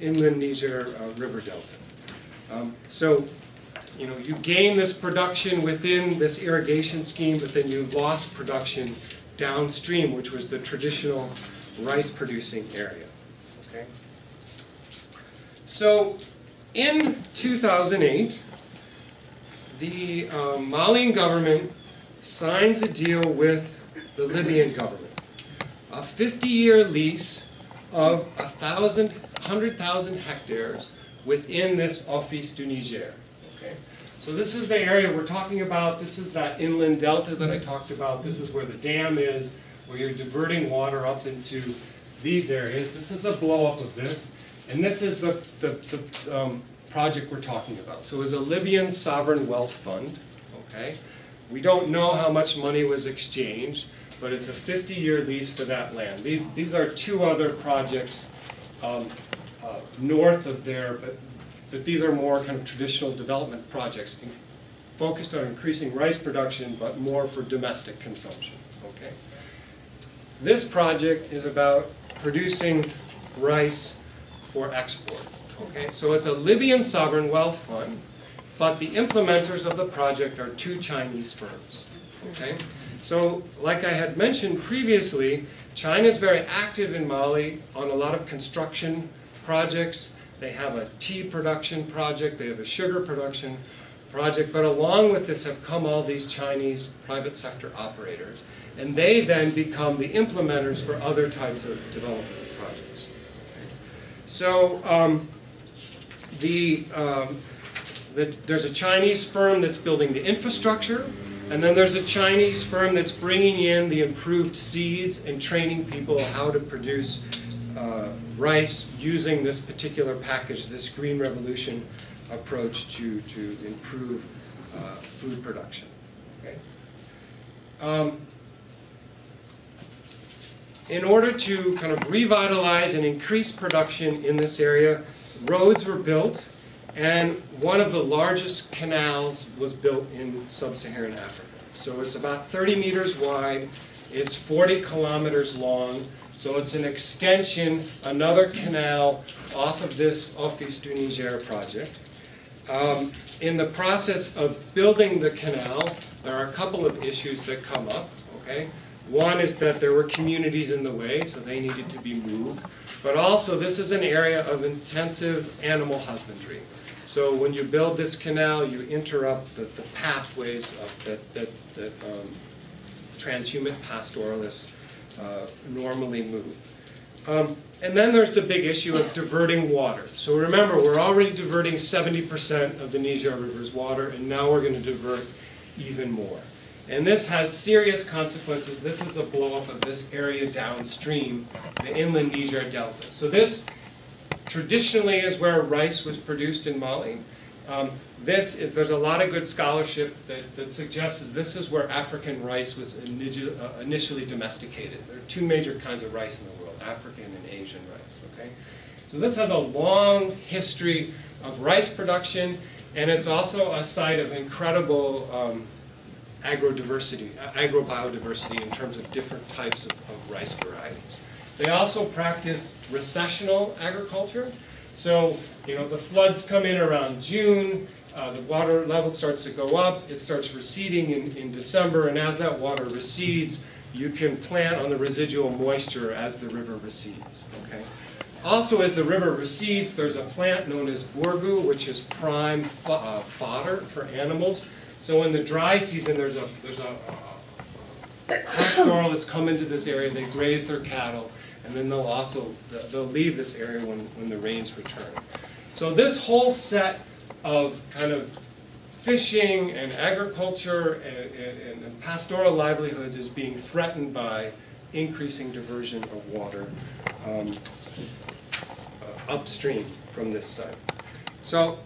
[SPEAKER 2] Inland Niger River Delta. So, you know, you gain this production within this irrigation scheme, but then you lost production downstream, which was the traditional rice-producing area. Okay? So, in 2008, the Malian government signs a deal with the Libyan government. A 50-year lease of 100,000 hectares within this Office du Niger. Okay? So this is the area we're talking about. This is that inland delta that I talked about. This is where the dam is, where you're diverting water up into these areas. This is a blow-up of this. And this is the project we're talking about. So it was a Libyan sovereign wealth fund. Okay? We don't know how much money was exchanged, but it's a 50-year lease for that land. These are two other projects north of there, but these are more kind of traditional development projects focused on increasing rice production, but more for domestic consumption. Okay? This project is about producing rice for export. Okay? So it's a Libyan sovereign wealth fund, but the implementers of the project are two Chinese firms. Okay? So, like I had mentioned previously, China is very active in Mali on a lot of construction projects. They have a tea production project, they have a sugar production project, but along with this have come all these Chinese private sector operators, and they then become the implementers for other types of development projects. Okay? So, there's a Chinese firm that's building the infrastructure, and then there's a Chinese firm that's bringing in the improved seeds and training people how to produce rice using this particular package, this Green Revolution approach to improve food production. Okay? In order to kind of revitalize and increase production in this area, roads were built, and one of the largest canals was built in sub-Saharan Africa. So it's about 30 meters wide, it's 40 kilometers long, so it's an extension, another canal off of this Office du Niger project. In the process of building the canal, there are a couple of issues that come up. okay? One is that there were communities in the way, so they needed to be moved. But also, this is an area of intensive animal husbandry. So when you build this canal, you interrupt the pathways that transhuman pastoralists normally move. And then there's the big issue of diverting water. So remember, we're already diverting 70% of the Niger River's water, and now we're going to divert even more. And this has serious consequences. This is a blow-up of this area downstream, the inland Niger Delta. So this traditionally is where rice was produced in Mali. There's a lot of good scholarship that suggests this is where African rice was initially domesticated. There are two major kinds of rice in the world, African and Asian rice. Okay? So this has a long history of rice production, and it's also a site of incredible agrobiodiversity in terms of different types of rice varieties. They also practice recessional agriculture. So, the floods come in around June, the water level starts to go up, it starts receding in December, and as that water recedes, you can plant on the residual moisture as the river recedes. Okay? Also, as the river recedes, there's a plant known as urgu, which is prime fodder for animals. So in the dry season, there's a pastoralists come into this area, they graze their cattle, and then they'll leave this area when the rains return. So this whole set of kind of fishing and agriculture and pastoral livelihoods is being threatened by increasing diversion of water upstream from this site. So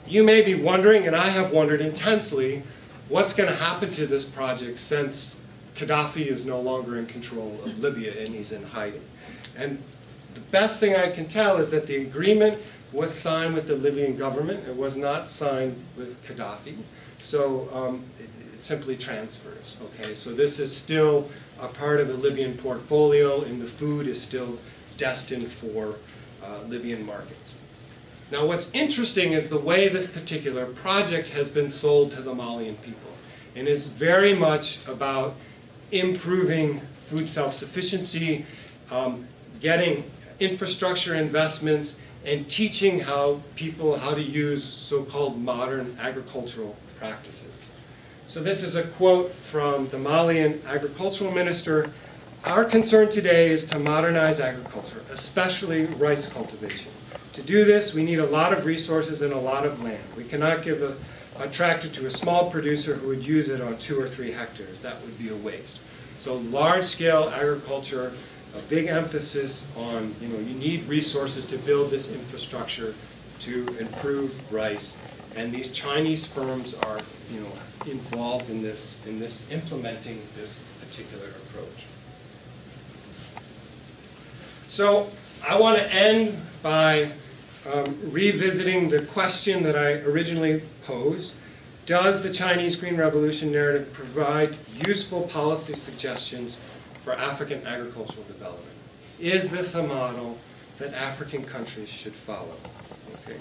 [SPEAKER 2] you may be wondering, and I have wondered intensely, what's going to happen to this project since Gaddafi is no longer in control of Libya and he's in hiding. And the best thing I can tell is that the agreement was signed with the Libyan government. It was not signed with Gaddafi. So it simply transfers. Okay? So this is still a part of the Libyan portfolio, and the food is still destined for Libyan markets. Now what's interesting is the way this particular project has been sold to the Malian people, and is very much about improving food self-sufficiency, getting infrastructure investments, and teaching people how to use so-called modern agricultural practices. So this is a quote from the Malian agricultural minister. Our concern today is to modernize agriculture, especially rice cultivation. To do this, we need a lot of resources and a lot of land. We cannot give a tractor to a small producer who would use it on 2 or 3 hectares. That would be a waste. So large-scale agriculture, a big emphasis on, you need resources to build this infrastructure to improve rice. And these Chinese firms are, involved in this implementing this particular approach. So I want to end by revisiting the question that I originally posed. Does the Chinese Green Revolution narrative provide useful policy suggestions for African agricultural development? Is this a model that African countries should follow? Okay.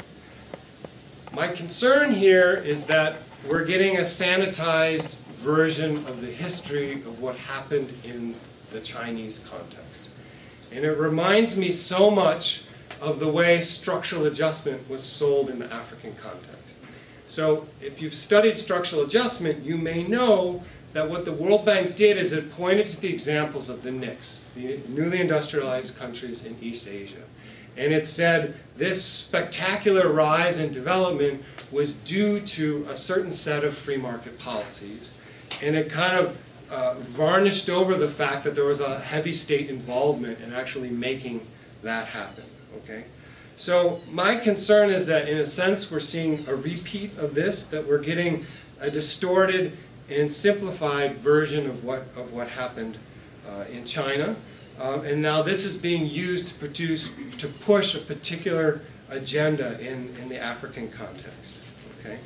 [SPEAKER 2] My concern here is that we're getting a sanitized version of the history of what happened in the Chinese context. And it reminds me so much of the way structural adjustment was sold in the African context. So if you've studied structural adjustment, you may know that what the World Bank did is it pointed to the examples of the NICs, the newly industrialized countries in East Asia. And it said this spectacular rise in development was due to a certain set of free market policies. And it kind of varnished over the fact that there was a heavy state involvement in actually making that happen. Okay? So my concern is that in a sense we're seeing a repeat of this, that we're getting a distorted and simplified version of what happened in China. And now this is being used to push a particular agenda in the African context. Okay?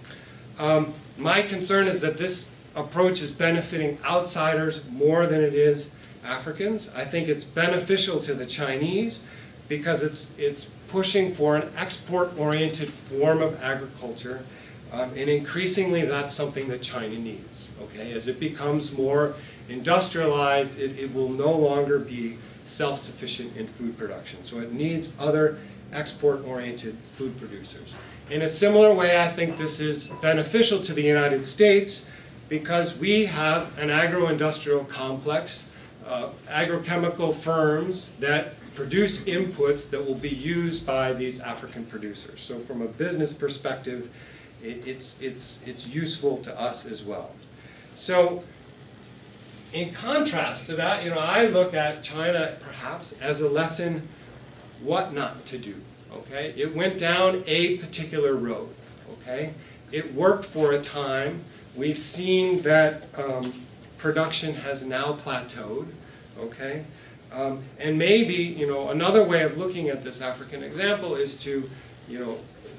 [SPEAKER 2] My concern is that this approach is benefiting outsiders more than it is Africans. I think it's beneficial to the Chinese because it's pushing for an export-oriented form of agriculture, and increasingly that's something that China needs. Okay? As it becomes more industrialized, it will no longer be self-sufficient in food production. So it needs other export-oriented food producers. In a similar way, I think this is beneficial to the United States because we have an agro-industrial complex, agrochemical firms that produce inputs that will be used by these African producers. So from a business perspective, it's useful to us as well. So in contrast to that, I look at China perhaps as a lesson what not to do. Okay, it went down a particular road. Okay, it worked for a time. We've seen that production has now plateaued. Okay, and maybe another way of looking at this African example is to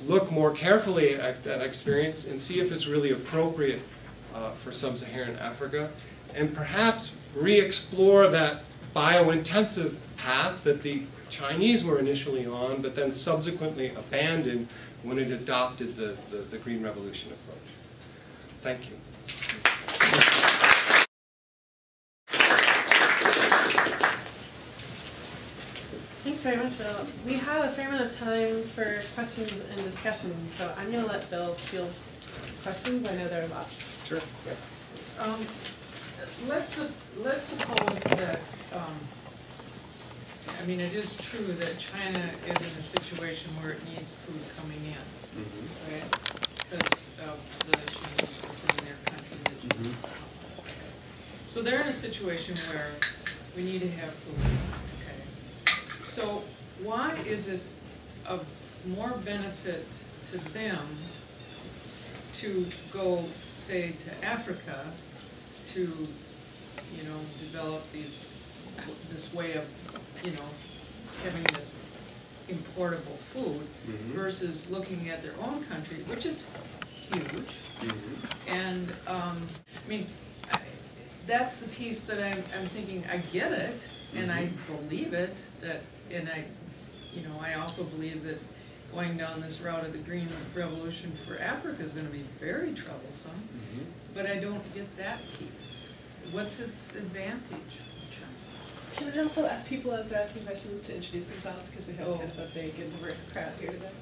[SPEAKER 2] look more carefully at that experience and see if it's really appropriate for sub-Saharan Africa, and perhaps re-explore that biointensive path that the Chinese were initially on, but then subsequently abandoned when it adopted the Green Revolution approach. Thank you.
[SPEAKER 1] Thanks very much, Bill. We have a fair amount of time for questions and discussions, so I'm going to let Bill field questions. I know there are a lot.
[SPEAKER 2] Sure.
[SPEAKER 3] Let's suppose that, it is true that China is in a situation where it needs food coming in, right? Because of the changes within their country. So they're in a situation where we need to have food, okay? So why is it of more benefit to them to go, say, to Africa to, develop this way of, having this importable food versus looking at their own country, which is huge. And that's the piece that I'm thinking. I get it, and I believe it. I also believe that going down this route of the Green Revolution for Africa is going to be very troublesome. But I don't get that piece. What's its advantage?
[SPEAKER 1] Can I also ask people as they're asking questions to introduce themselves, because we have kind of a big and diverse crowd here today.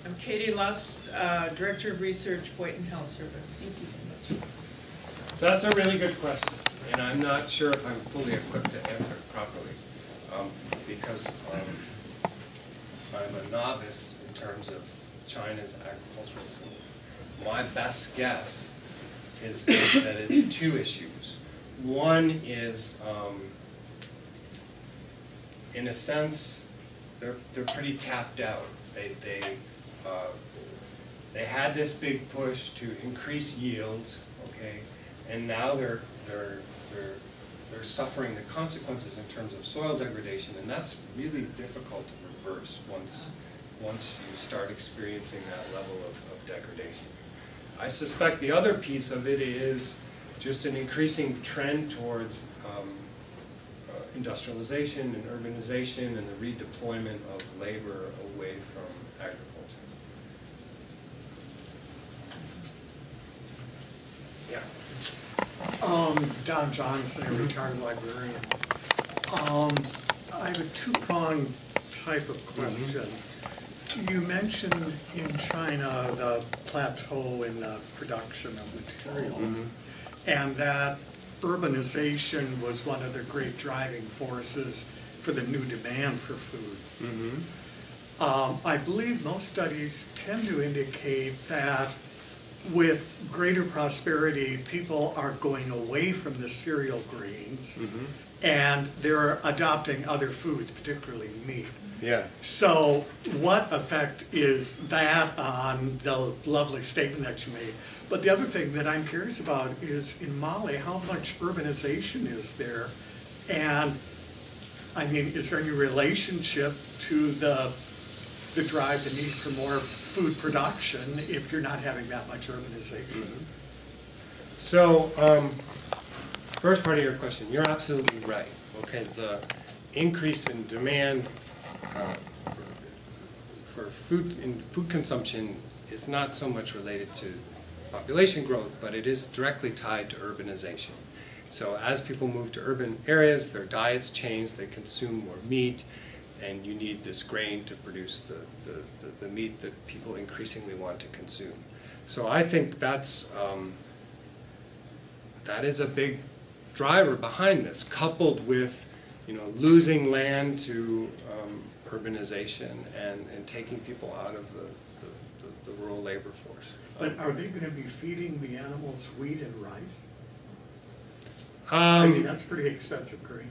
[SPEAKER 3] I'm Katie Lust, Director of Research, Boynton Health Service.
[SPEAKER 1] Thank you so much.
[SPEAKER 2] So that's a really good question, and I'm not sure if I'm fully equipped to answer it properly, because I'm a novice in terms of China's agricultural scene. My best guess is that it's two issues. One is, in a sense, they're pretty tapped out. They had this big push to increase yields, okay, and now they're suffering the consequences in terms of soil degradation, and that's really difficult to reverse once you start experiencing that level of degradation. I suspect the other piece of it is just an increasing trend towards industrialization and urbanization and the redeployment of labor away from agriculture. Yeah.
[SPEAKER 4] Don Johnson, a retired librarian. I have a two-pronged type of question. You mentioned in China the plateau in the production of materials, and that urbanization was one of the great driving forces for the new demand for food. I believe most studies tend to indicate that with greater prosperity, people are going away from the cereal grains, and they're adopting other foods, particularly meat.
[SPEAKER 2] Yeah.
[SPEAKER 4] So what effect is that on the lovely statement that you made? But the other thing that I'm curious about is in Mali, how much urbanization is there? And I mean, is there any relationship to the drive, the need for more food production if you're not having that much urbanization?
[SPEAKER 2] So, first part of your question, you're absolutely right. Okay, the increase in demand for food consumption is not so much related to population growth, but it is directly tied to urbanization. So as people move to urban areas, their diets change, they consume more meat, and you need this grain to produce the meat that people increasingly want to consume. So I think that is a big driver behind this, coupled with losing land to urbanization and taking people out of the rural labor force.
[SPEAKER 4] But are they going to be feeding the animals wheat and rice?
[SPEAKER 2] I
[SPEAKER 4] mean, that's pretty expensive grain.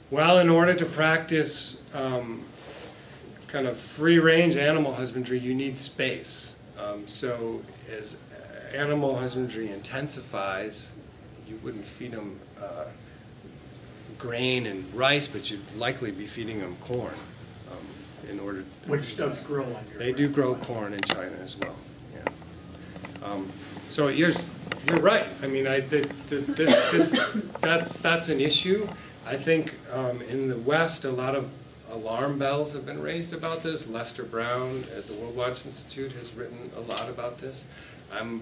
[SPEAKER 2] Well, in order to practice kind of free-range animal husbandry, you need space. So as animal husbandry intensifies, you wouldn't feed them grain and rice, but you'd likely be feeding them corn in order.
[SPEAKER 4] Which does grow on your.
[SPEAKER 2] They do grow corn in China as well. Yeah. So you're right. I mean, that's an issue. I think in the West, a lot of alarm bells have been raised about this. Lester Brown at the World Watch Institute has written a lot about this. I'm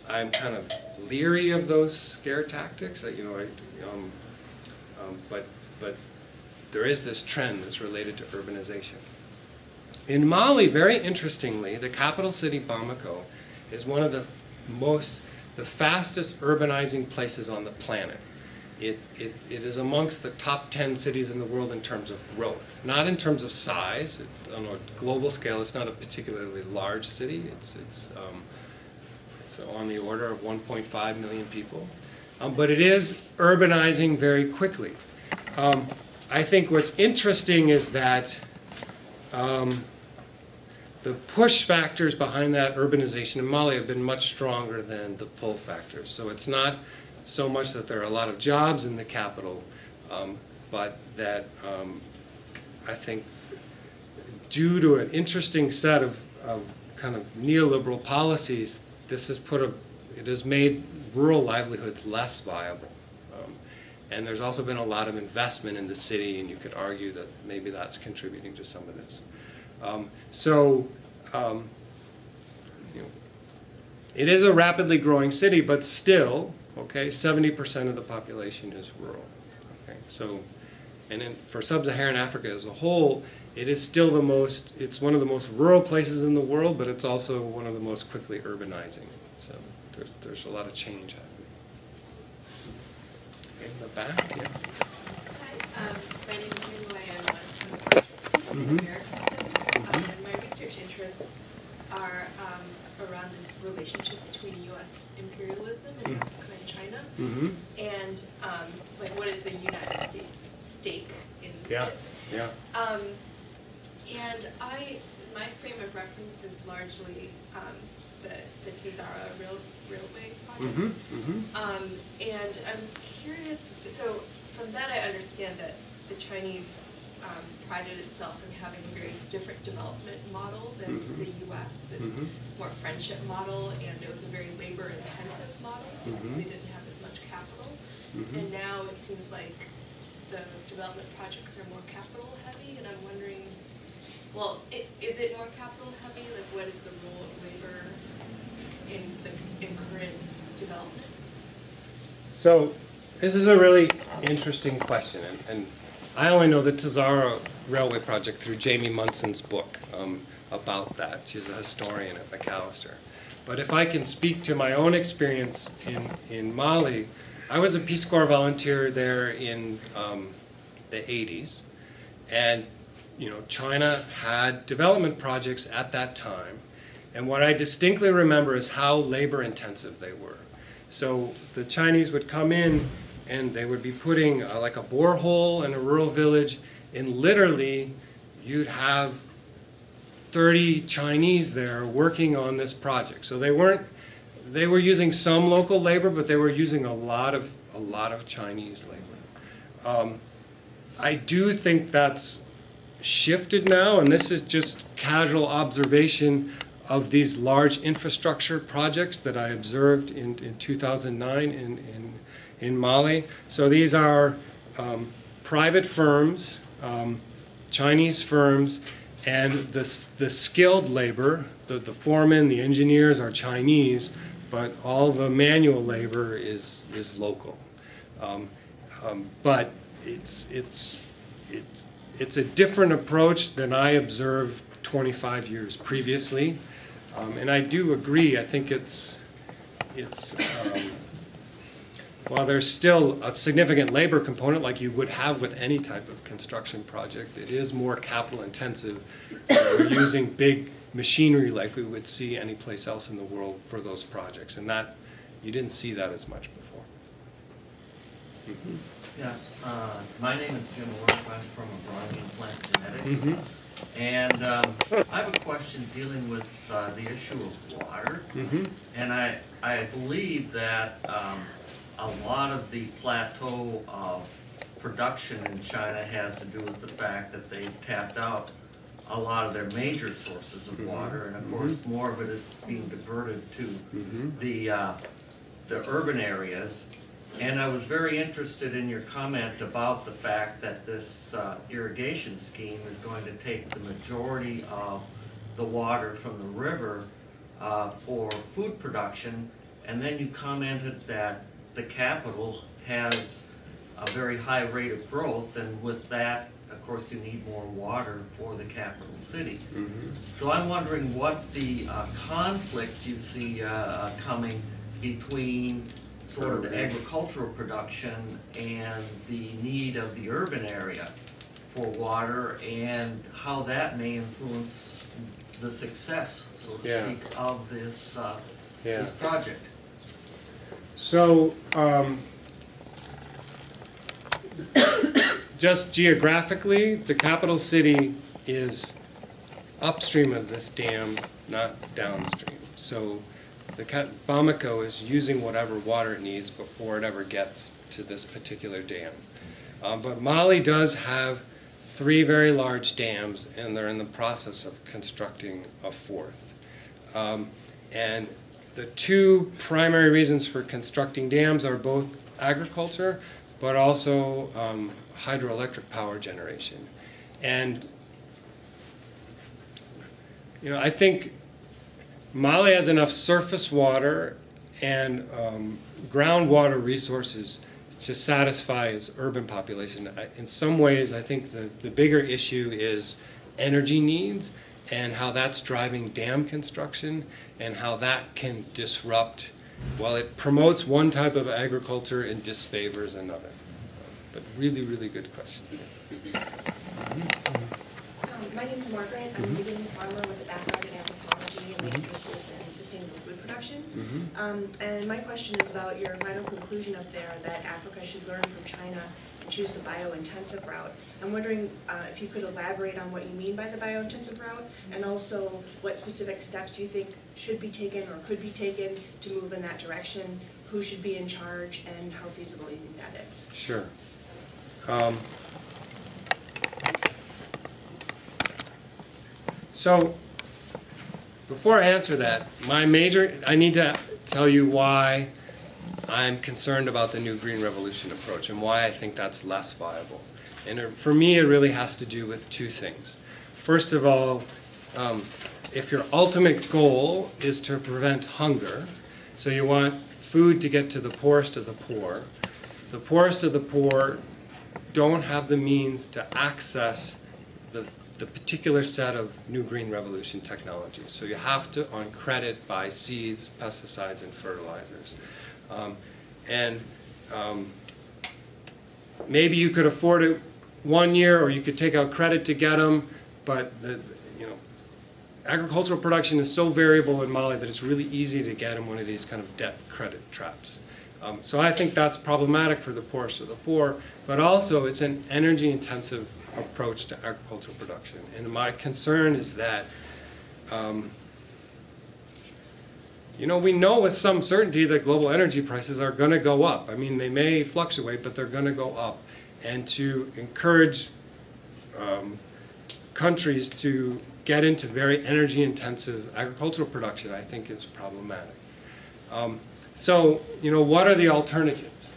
[SPEAKER 2] kind of leery of those scare tactics. But there is this trend that's related to urbanization. In Mali, very interestingly, the capital city Bamako is one of the fastest urbanizing places on the planet. It is amongst the top 10 cities in the world in terms of growth, not in terms of size. On a global scale, it's not a particularly large city. It's on the order of 1.5 million people. But it is urbanizing very quickly. I think what's interesting is that the push factors behind that urbanization in Mali have been much stronger than the pull factors. So it's not so much that there are a lot of jobs in the capital, but that I think due to an interesting set of kind of neoliberal policies, it has made rural livelihoods less viable. And there's also been a lot of investment in the city, and you could argue that maybe that's contributing to some of this. It is a rapidly growing city, but still, okay, 70% of the population is rural. Okay, so, and for sub-Saharan Africa as a whole, it is still it's one of the most rural places in the world, but it's also one of the most quickly urbanizing. So there's a lot of change happening. In the back, yeah.
[SPEAKER 5] Hi, my name is Minwei. I'm a graduate student in American Studies, and my research interests are around this relationship between U.S. imperialism and Africa and China, and like what is the United States stake in this?
[SPEAKER 2] Yeah.
[SPEAKER 5] And my frame of reference is largely the Tazara Railway project. And I'm curious, so from that I understand that the Chinese prided itself in having a very different development model than the U.S., this more friendship model, and it was a very labor-intensive model, because they didn't have as much capital. And now it seems like the development projects are more capital-heavy, and I'm wondering, well, is it more capital-heavy? Like, what is the role of labor in current development?
[SPEAKER 2] So this is a really interesting question, and I only know the Tazara Railway Project through Jamie Munson's book about that. She's a historian at Macalester. But if I can speak to my own experience in Mali, I was a Peace Corps volunteer there in the 80s, and China had development projects at that time, and what I distinctly remember is how labor intensive they were. So the Chinese would come in and they would be putting like a borehole in a rural village, and literally you'd have 30 Chinese there working on this project. So they were using some local labor, but they were using a lot of Chinese labor. I do think that's shifted now, and this is just casual observation of these large infrastructure projects that I observed in 2009 in Mali. So these are private firms, Chinese firms, and the skilled labor, the foremen, the engineers are Chinese, but all the manual labor is local. But it's a different approach than I observed 25 years previously, and I do agree. I think while there's still a significant labor component like you would have with any type of construction project, it is more capital intensive. We're using big machinery like we would see any place else in the world for those projects, and that you didn't see that as much before. Mm-hmm.
[SPEAKER 6] Yeah, my name is Jim Wolf. I'm from Brownian Plant Genetics. And I have a question dealing with the issue of water. And I believe that a lot of the plateau of production in China has to do with the fact that they've tapped out a lot of their major sources of water, and of course more of it is being diverted to the urban areas. And I was very interested in your comment about the fact that this irrigation scheme is going to take the majority of the water from the river for food production, and then you commented that the capital has a very high rate of growth, and with that, of course, you need more water for the capital city. So I'm wondering what the conflict you see coming between sort of the agricultural production and the need of the urban area for water, and how that may influence the success, so to speak, of this this project.
[SPEAKER 2] So, just geographically, the capital city is upstream of this dam, not downstream. So Bamako is using whatever water it needs before it ever gets to this particular dam. But Mali does have 3 very large dams, and they're in the process of constructing a 4th. And the 2 primary reasons for constructing dams are both agriculture, but also hydroelectric power generation. And I think Mali has enough surface water and groundwater resources to satisfy its urban population. In some ways, I think the bigger issue is energy needs and how that's driving dam construction and how that can disrupt, while it promotes one type of agriculture and disfavors another. But really, really good question.
[SPEAKER 7] My name is Margaret. I'm a beginning farmer with a background in anthropology, and my interest is in sustainable food production. And my question is about your final conclusion up there that Africa should learn from China and choose the biointensive route. I'm wondering if you could elaborate on what you mean by the biointensive route, and also what specific steps you think should be taken or could be taken to move in that direction, who should be in charge, and how feasible you think that is.
[SPEAKER 2] Sure. So, before I answer that, I need to tell you why I'm concerned about the new Green Revolution approach and why I think that's less viable. And for me, it really has to do with 2 things. First of all, if your ultimate goal is to prevent hunger, so you want food to get to the poorest of the poorest of the poor don't have the means to access the particular set of new Green Revolution technologies. So you have to, on credit, buy seeds, pesticides, and fertilizers. Maybe you could afford it 1 year, or you could take out credit to get them, but agricultural production is so variable in Mali that it's really easy to get in one of these kind of debt credit traps. So I think that's problematic for the poorest of the poor, but also it's an energy-intensive approach to agricultural production. And my concern is that, we know with some certainty that global energy prices are going to go up. I mean, they may fluctuate, but they're going to go up. And to encourage countries to get into very energy-intensive agricultural production, I think is problematic. So, what are the alternatives?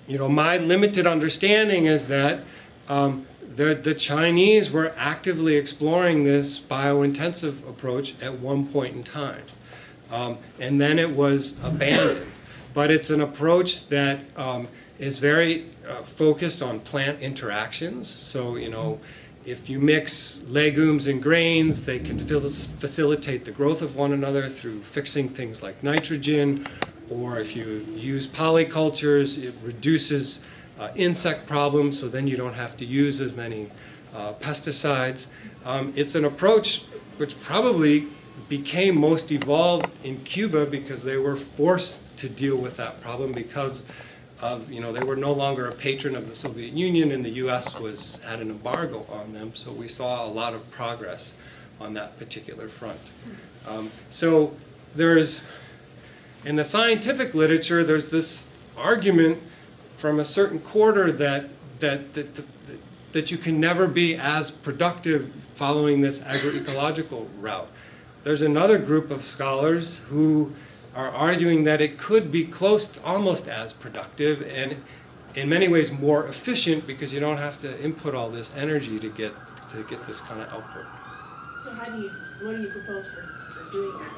[SPEAKER 2] My limited understanding is that the Chinese were actively exploring this biointensive approach at one point in time. and then it was abandoned. But it's an approach that is very focused on plant interactions. So, you know, if you mix legumes and grains, they can facilitate the growth of one another through fixing things like nitrogen. Or if you use polycultures, it reduces insect problems, so then you don't have to use as many pesticides. It's an approach which probably became most evolved in Cuba because they were forced to deal with that problem because of, you know, they were no longer a patron of the Soviet Union, and the U.S. had an embargo on them, so we saw a lot of progress on that particular front. So there's, in the scientific literature, there's this argument from a certain quarter that you can never be as productive following this agroecological route. There's another group of scholars who are arguing that it could be close to almost as productive and in many ways more efficient because you don't have to input all this energy to get this kind of output.
[SPEAKER 7] So what do you propose for doing that?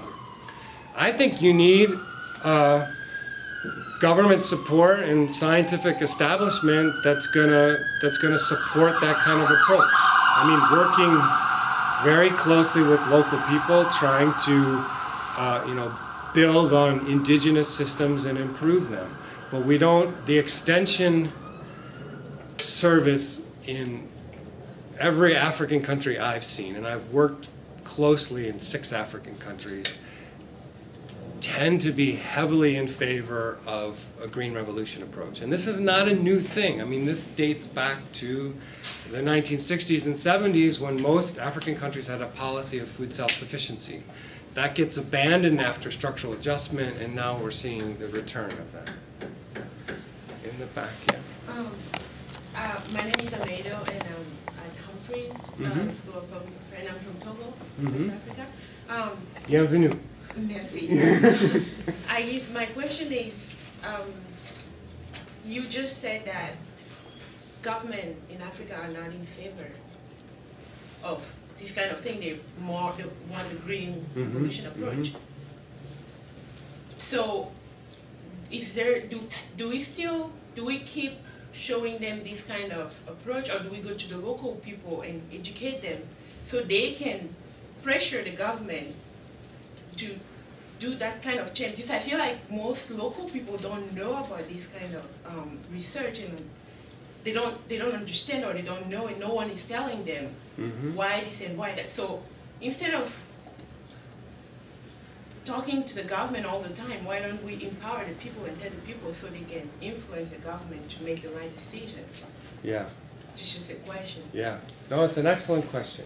[SPEAKER 2] I think you need government support and scientific establishment that's gonna support that kind of approach. I mean, working very closely with local people, trying to build on indigenous systems and improve them. But we don't, the extension service in every African country I've seen, and I've worked closely in 6 African countries, tend to be heavily in favor of a green revolution approach. And this is not a new thing. I mean, this dates back to the 1960s and 70s when most African countries had a policy of food self-sufficiency. That gets abandoned after structural adjustment, and now we're seeing the return of that. In the back, yeah.
[SPEAKER 8] My name is Aledo, and I'm at Humphreys School of Public Affairs, and I'm from Togo, West Africa.
[SPEAKER 2] Bienvenue.
[SPEAKER 8] Merci. I guess my question is, you just said that government in Africa are not in favor of this kind of thing. They want the green revolution approach. So, is there do we keep showing them this kind of approach, or do we go to the local people and educate them so they can pressure the government to do that kind of change? Because I feel like most local people don't know about this kind of research, and they don't understand, or they don't know, and no one is telling them why this and why that. So instead of talking to the government all the time, why don't we empower the people and tell the people so they can influence the government to make the right decision?
[SPEAKER 2] Yeah.
[SPEAKER 8] It's just a question.
[SPEAKER 2] Yeah. No, it's an excellent question.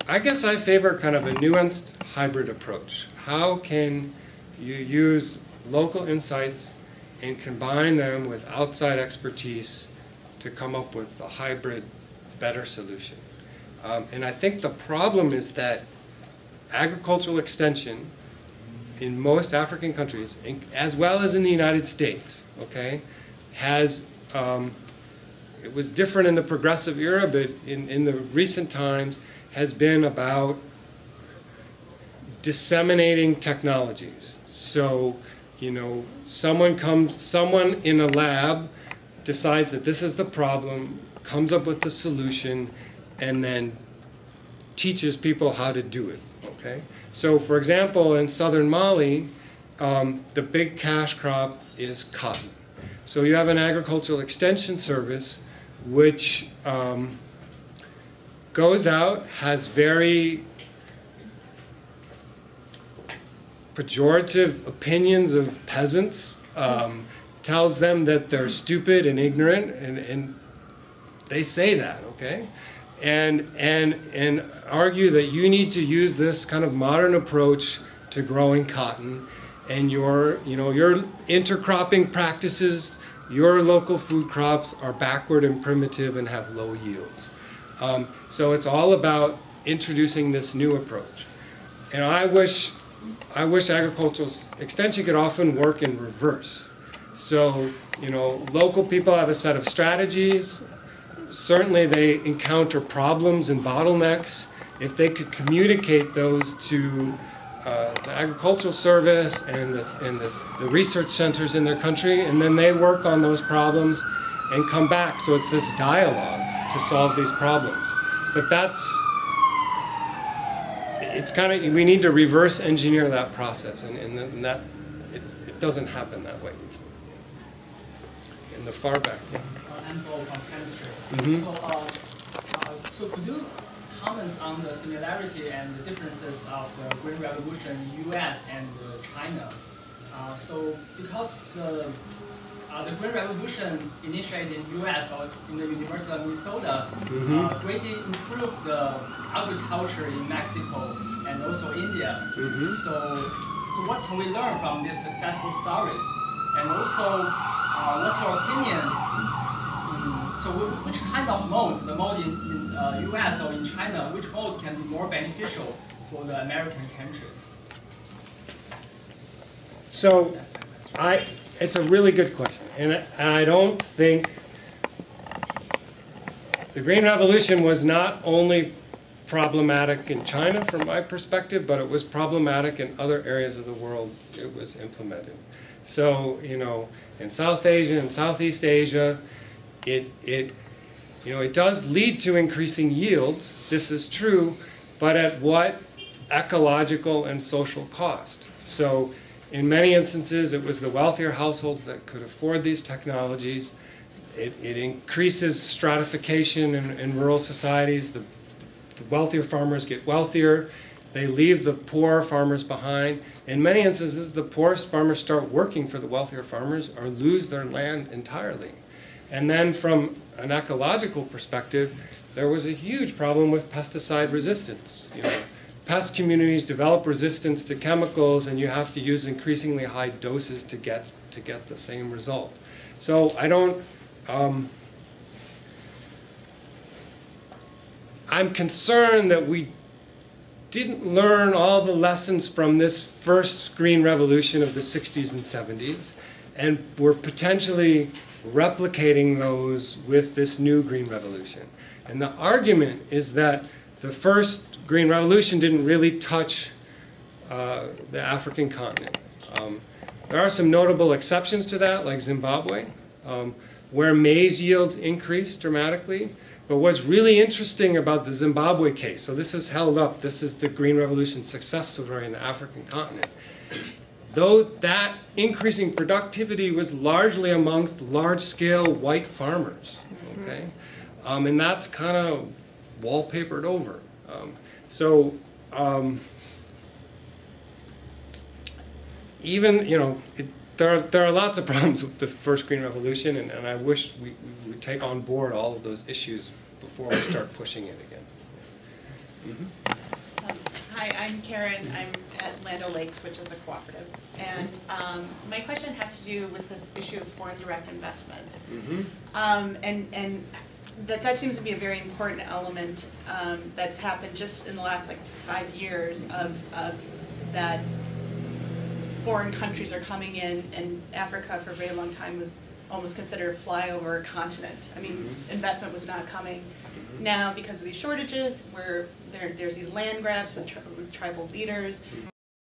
[SPEAKER 2] I guess I favor kind of a nuanced hybrid approach. How can you use local insights and combine them with outside expertise to come up with a hybrid, better solution? And I think the problem is that agricultural extension in most African countries, as well as in the United States, okay, has, it was different in the progressive era, but in the recent times, has been about disseminating technologies. So, you know, someone in a lab decides that this is the problem, comes up with the solution, and then teaches people how to do it, okay? So, for example, in southern Mali, the big cash crop is cotton. So you have an agricultural extension service which goes out, has very pejorative opinions of peasants, tells them that they're stupid and ignorant, and they say that, okay? And argue that you need to use this kind of modern approach to growing cotton, and your intercropping practices, your local food crops are backward and primitive and have low yields. So it's all about introducing this new approach. And I wish agricultural extension could often work in reverse. So, you know, local people have a set of strategies, certainly they encounter problems and bottlenecks. If they could communicate those to the agricultural service and the research centers in their country, and then they work on those problems and come back. So it's this dialogue to solve these problems. But it's kind of, we need to reverse engineer that process, and that it doesn't happen that way usually. In the far back. Yeah.
[SPEAKER 9] I'm Bo from chemistry. So could you comment on the similarity and the differences of the Green Revolution in U.S. and China? So because the Green Revolution initiated in U.S. or in the University of Minnesota greatly improved the agriculture in Mexico and also India. So what can we learn from these successful stories? And also, what's your opinion? So which kind of mode, the mode in U.S. or in China, which mode can be more beneficial for the American countries?
[SPEAKER 2] So it's a really good question, and I don't think the Green Revolution was not only problematic in China from my perspective, but it was problematic in other areas of the world it was implemented. So, you know, in South Asia and Southeast Asia, it does lead to increasing yields, this is true, but at what ecological and social cost? So in many instances, it was the wealthier households that could afford these technologies. It increases stratification in rural societies. The wealthier farmers get wealthier. They leave the poor farmers behind. In many instances, the poorest farmers start working for the wealthier farmers or lose their land entirely. And then from an ecological perspective, there was a huge problem with pesticide resistance. You know, pest communities develop resistance to chemicals, and you have to use increasingly high doses to get the same result. So I don't, I'm concerned that we didn't learn all the lessons from this first green revolution of the 60s and 70s, and we're potentially replicating those with this new green revolution. And the argument is that the first green revolution didn't really touch the African continent. There are some notable exceptions to that, like Zimbabwe, where maize yields increased dramatically. But what's really interesting about the Zimbabwe case, so this is held up, this is the Green Revolution success story in the African continent. Though that increasing productivity was largely amongst large-scale white farmers, okay? And that's kind of wallpapered over. Even, you know, there are lots of problems with the first Green Revolution, and I wish we would take on board all of those issues before we start pushing it again.
[SPEAKER 10] Hi, I'm Karen. I'm at Land O'Lakes, which is a cooperative. And my question has to do with this issue of foreign direct investment. And that seems to be a very important element that's happened just in the last 5 years of that foreign countries are coming in, and Africa for a very long time was almost considered a flyover continent. I mean, investment was not coming. Now, because of these shortages, where there's these land grabs with tribal leaders,